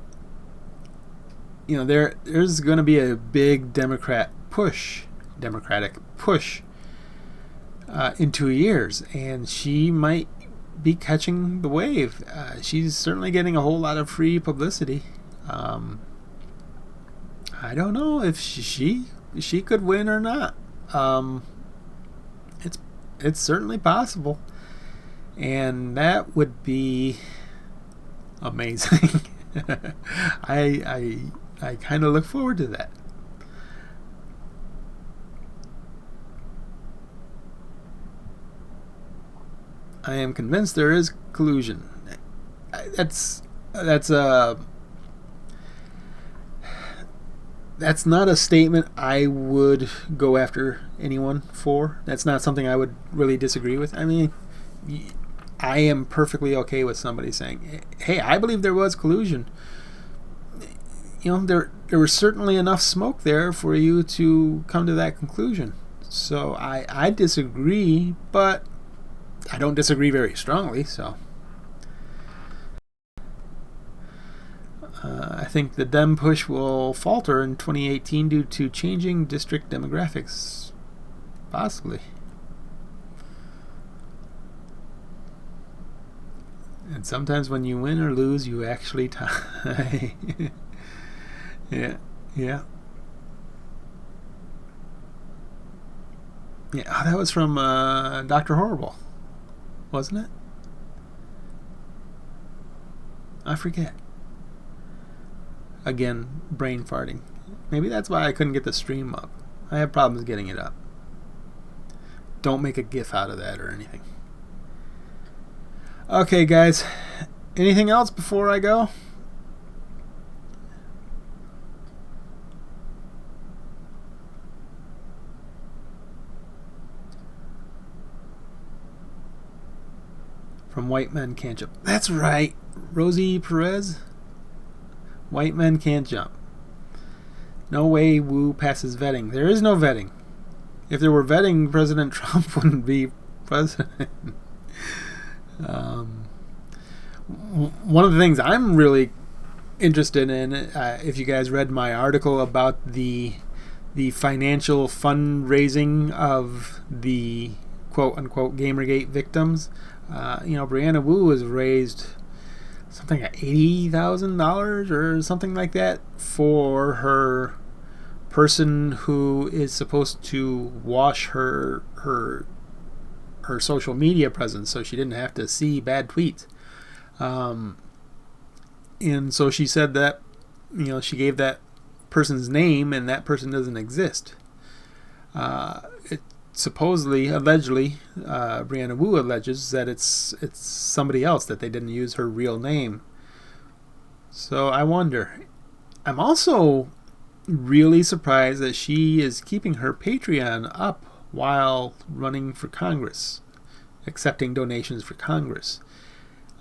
there's going to be a big Democratic push in 2 years, and she might be catching the wave. She's certainly getting a whole lot of free publicity. I don't know if she could win or not. It's certainly possible, and that would be amazing. I kind of look forward to that. I am convinced there is collusion. That's not a statement I would go after anyone for. That's not something I would really disagree with. I mean, I am perfectly okay with somebody saying, hey, I believe there was collusion. There was certainly enough smoke there for you to come to that conclusion. So I disagree, but I don't disagree very strongly, so I think the Dem push will falter in 2018 due to changing district demographics. Possibly. And sometimes when you win or lose, you actually tie. Yeah. Oh, that was from Dr. Horrible, wasn't it? I forget. Again, brain farting. Maybe that's why I couldn't get the stream up. I have problems getting it up. Don't make a GIF out of that or anything. Okay, guys. Anything else before I go? From White Men Can't Jump. That's right. Rosie Perez. White men can't jump. No way Wu passes vetting. There is no vetting. If there were vetting, President Trump wouldn't be president. One of the things I'm really interested in, if you guys read my article about the financial fundraising of the quote-unquote Gamergate victims, Brianna Wu has raised something like $80,000 or something like that for her person who is supposed to wash her social media presence so she didn't have to see bad tweets. And so she said that, she gave that person's name and that person doesn't exist. Supposedly, allegedly, Brianna Wu alleges that it's somebody else, that they didn't use her real name. So I wonder. I'm also really surprised that she is keeping her Patreon up while running for Congress, accepting donations for Congress.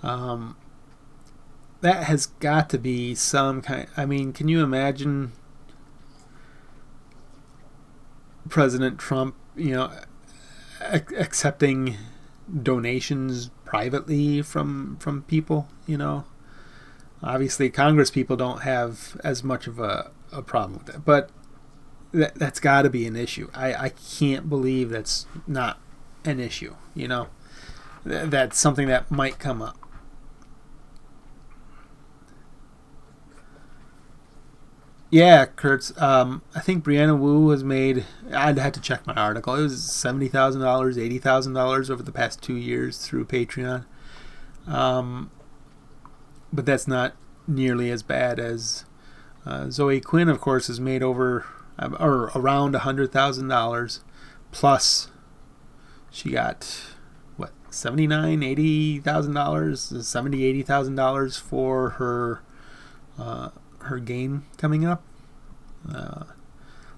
That has got to be some kind. I mean, can you imagine President Trump, accepting donations privately from people? Obviously Congress people don't have as much of a problem with that, but that's got to be an issue. I can't believe that's not an issue. That's something that might come up. Yeah, Kurtz. I think Brianna Wu has made, I'd have to check my article, it was $70,000, $80,000 over the past 2 years through Patreon. But that's not nearly as bad as Zoe Quinn, of course, has made over or around $100,000 plus. She got what, $80,000, $80,000 for her game coming up.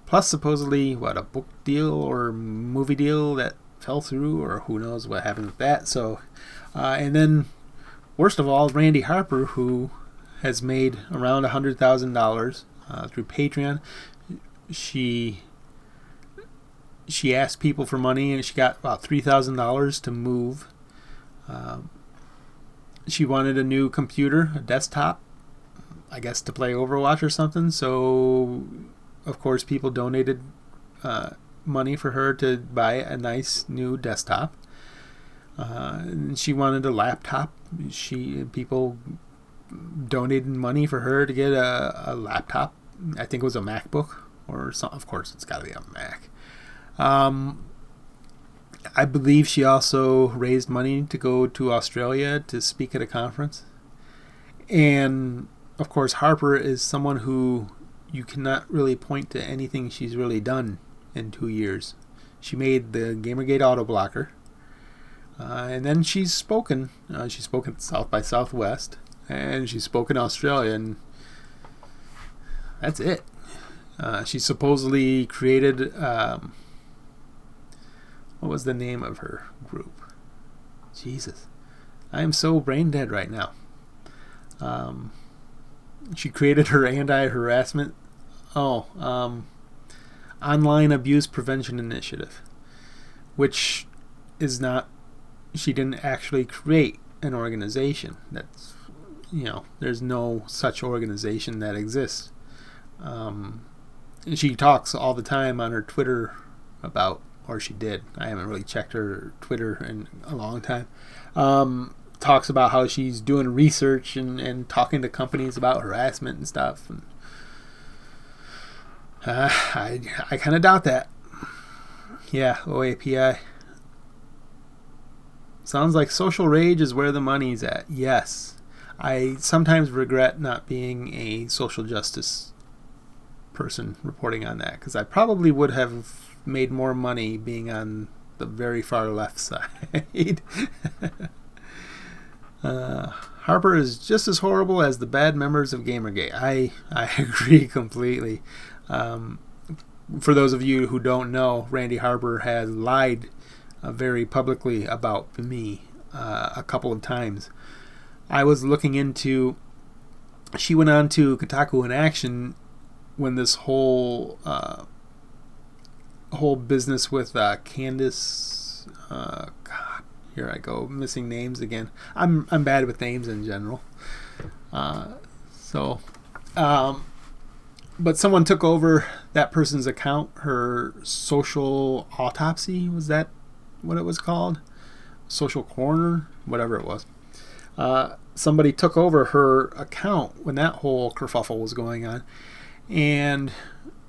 Plus supposedly what, a book deal or movie deal that fell through, or who knows what happened with that. So and then worst of all, Randy Harper, who has made around $100,000 through Patreon. She asked people for money, and she got about $3,000 to move. She wanted a new computer, a desktop, I guess to play Overwatch or something. So, of course, people donated money for her to buy a nice new desktop. And she wanted a laptop. People donated money for her to get a laptop. I think it was a MacBook or something. Of course, it's got to be a Mac. I believe she also raised money to go to Australia to speak at a conference. And, of course, Harper is someone who you cannot really point to anything she's really done in 2 years. She made the Gamergate auto blocker. And then she's spoken. She's spoken at South by Southwest. And she's spoken in Australia. And that's it. She supposedly created... what was the name of her group? Jesus. I am so brain dead right now. She created her anti-harassment... Online Abuse Prevention Initiative. Which is not... She didn't actually create an organization. That's... there's no such organization that exists. She talks all the time on her Twitter about... Or she did. I haven't really checked her Twitter in a long time. Talks about how she's doing research and talking to companies about harassment and stuff. And, I kind of doubt that. Yeah, OAPI. Sounds like social rage is where the money's at. Yes. I sometimes regret not being a social justice person reporting on that, because I probably would have made more money being on the very far left side. Harper is just as horrible as the bad members of Gamergate. I agree completely. For those of you who don't know, Randy Harper has lied very publicly about me a couple of times. I was looking into... She went on to Kotaku in Action when this whole business with Candace... God, here I go, missing names again. I'm bad with names in general. But someone took over that person's account, her social autopsy, was that what it was called? Social corner, whatever it was. Somebody took over her account when that whole kerfuffle was going on, and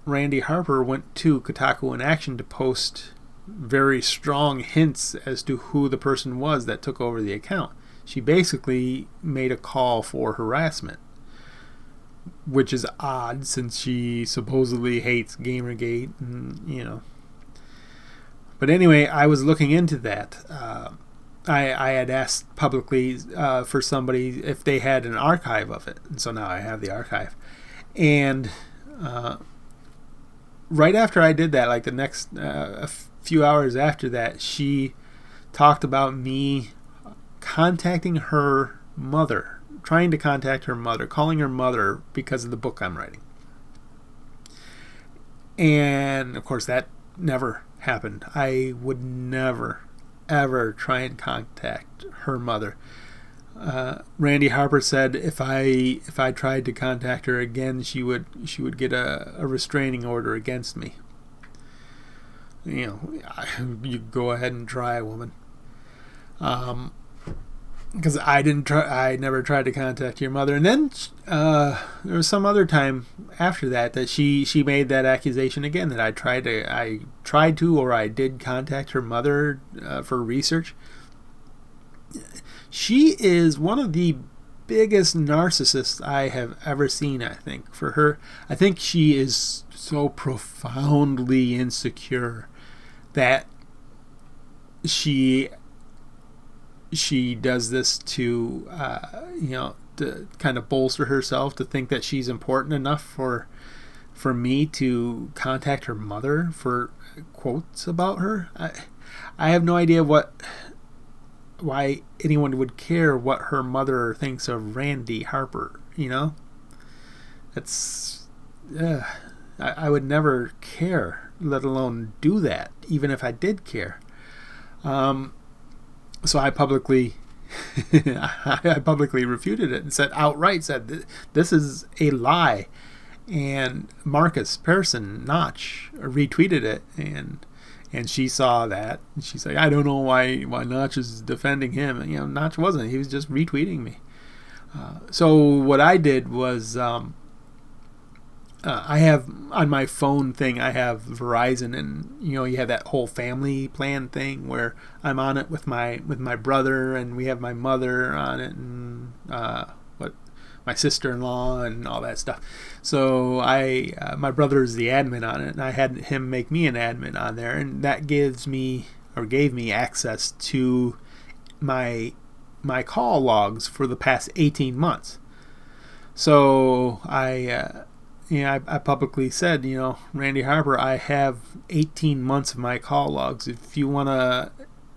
Randy Harper went to Kotaku in Action to post very strong hints as to who the person was that took over the account. She basically made a call for harassment, which is odd since she supposedly hates Gamergate, and, But anyway, I was looking into that. I had asked publicly for somebody if they had an archive of it, and so now I have the archive. And right after I did that, like the next a few hours after that, she talked about me contacting her mother, trying to contact her mother, calling her mother because of the book I'm writing. And of course that never happened. I would never ever try and contact her mother. Randy Harper said if I tried to contact her again, she would get a restraining order against me. You go ahead and try, woman. Because I never tried to contact your mother. And then there was some other time after that she made that accusation again, that I tried to or I did contact her mother for research. She is one of the biggest narcissists I have ever seen. I think for her, I think she is so profoundly insecure that she does this to to kind of bolster herself, to think that she's important enough for me to contact her mother for quotes about her. I have no idea why anyone would care what her mother thinks of Randy Harper. That's I would never care, let alone do that, even if I did care. So I publicly refuted it and said this is a lie. And Marcus Persson Notch retweeted it, and she saw that, and she's like, I don't know why Notch is defending him. Notch wasn't. He was just retweeting me. So what I did was, I have on my phone thing, I have Verizon, and you have that whole family plan thing where I'm on it with my brother, and we have my mother on it, and my sister-in-law and all that stuff. So my brother is the admin on it, and I had him make me an admin on there, and that gave me access to my call logs for the past 18 months. So I publicly said, Randy Harper, I have 18 months of my call logs. If you wanna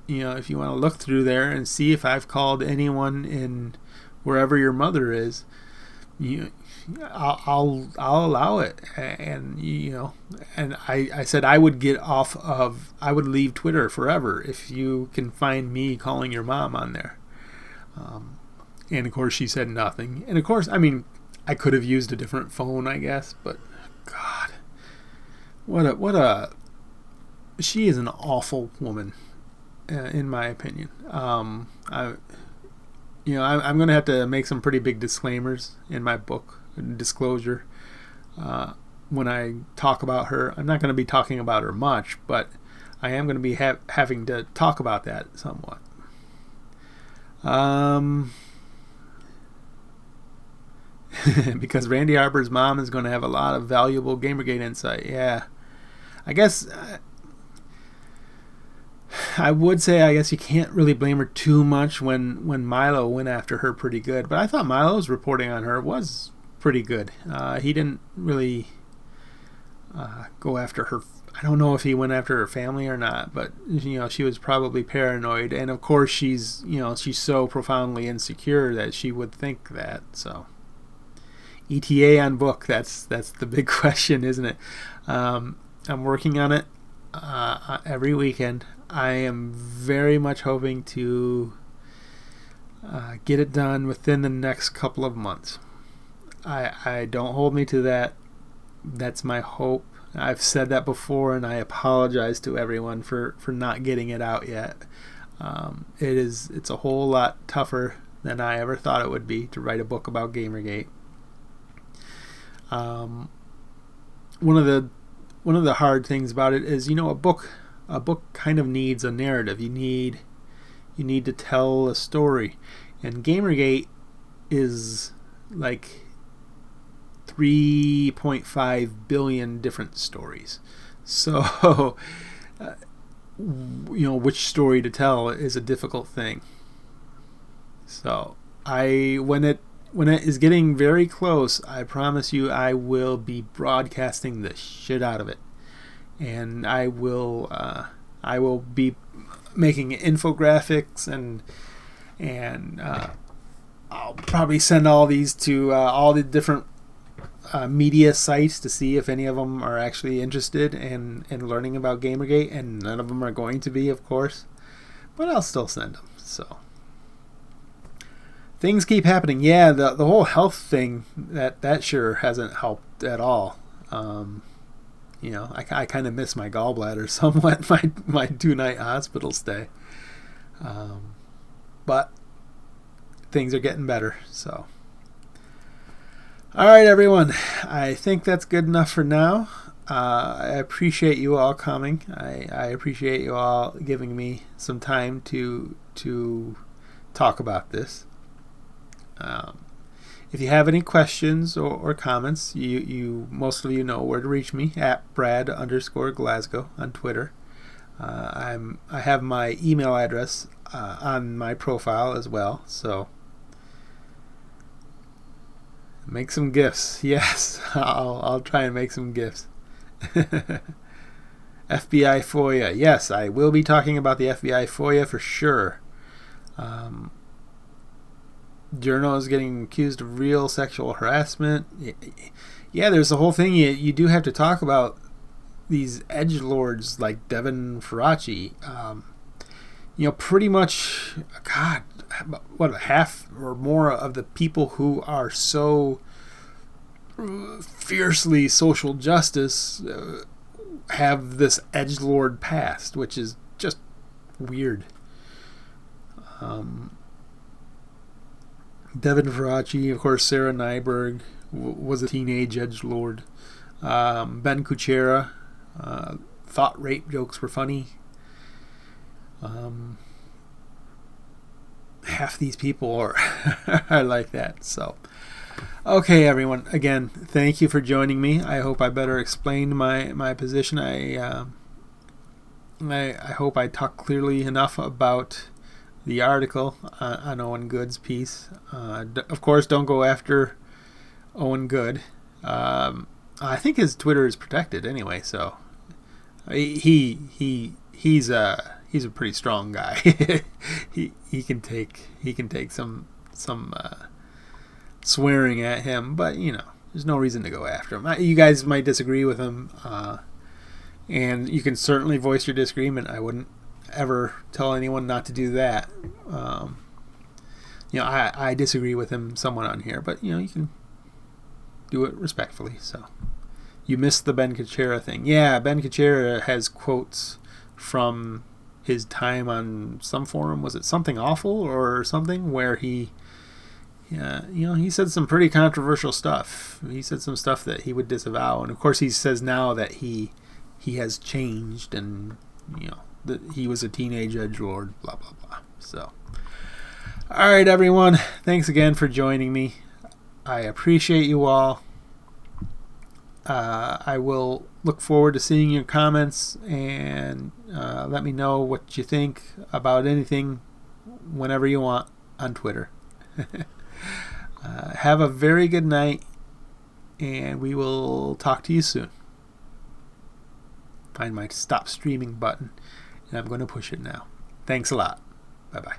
look through there and see if I've called anyone in wherever your mother is, I'll allow it. And and I said I would leave Twitter forever if you can find me calling your mom on there. And of course she said nothing. And of course, I could have used a different phone, I guess, but God, she is an awful woman, in my opinion. I'm going to have to make some pretty big disclaimers in my book, disclosure, when I talk about her. I'm not going to be talking about her much, but I am going to be having to talk about that somewhat. Because Randy Harper's mom is going to have a lot of valuable Gamergate insight. Yeah, I guess I would say you can't really blame her too much when Milo went after her pretty good. But I thought Milo's reporting on her was pretty good. He didn't really go after her. I don't know if he went after her family or not, but she was probably paranoid, and of course she's so profoundly insecure that she would think that. So ETA on book, that's the big question, isn't it? I'm working on it every weekend. I am very much hoping to get it done within the next couple of months. I don't hold me to that. That's my hope. I've said that before, and I apologize to everyone for not getting it out yet. It's a whole lot tougher than I ever thought it would be to write a book about Gamergate. One of the hard things about it is, a book kind of needs a narrative. You need to tell a story, and Gamergate is like 3.5 billion different stories. So which story to tell is a difficult thing. So when it is getting very close, I promise you I will be broadcasting the shit out of it. And I will be making infographics, and I'll probably send all these to all the different media sites to see if any of them are actually interested in learning about Gamergate, and none of them are going to be, of course, but I'll still send them. So things keep happening. Yeah, the whole health thing, that sure hasn't helped at all. I kind of miss my gallbladder somewhat, my 2-night hospital stay. But things are getting better, so. All right, everyone. I think that's good enough for now. I appreciate you all coming. I appreciate you all giving me some time to talk about this. If you have any questions or comments, you most of you know where to reach me at Brad_Glasgow on Twitter. I have my email address on my profile as well, so make some GIFs. Yes, I'll try and make some GIFs. FBI FOIA. Yes, I will be talking about the FBI FOIA for sure. Journo is getting accused of real sexual harassment. Yeah, there's the whole thing. You do have to talk about these edgelords like Devin Faraci. Pretty much, God, what, half or more of the people who are so fiercely social justice have this edgelord past, which is just weird. Devin Faraci, of course, Sarah Nyberg was a teenage edgelord. Ben Kuchera thought rape jokes were funny. Half these people are like that. So, okay, everyone. Again, thank you for joining me. I hope I better explained my position. I hope I talked clearly enough about the article on Owen Good's piece. Of course, don't go after Owen Good. I think his Twitter is protected anyway, so he's a pretty strong guy. he can take some swearing at him, but there's no reason to go after him. You guys might disagree with him, and you can certainly voice your disagreement. I wouldn't ever tell anyone not to do that. I disagree with him somewhat on here, but you can do it respectfully. So you missed the Ben Kuchera thing. Yeah, Ben Kuchera has quotes from his time on some forum. Was it Something Awful or something, where he said some pretty controversial stuff. He said some stuff that he would disavow, and of course he says now that he has changed, and that he was a teenage edgelord, blah blah blah. So, all right, everyone, thanks again for joining me. I appreciate you all. I will look forward to seeing your comments, and let me know what you think about anything whenever you want on Twitter. Have a very good night, and we will talk to you soon. Find my stop streaming button, and I'm going to push it now. Thanks a lot. Bye-bye.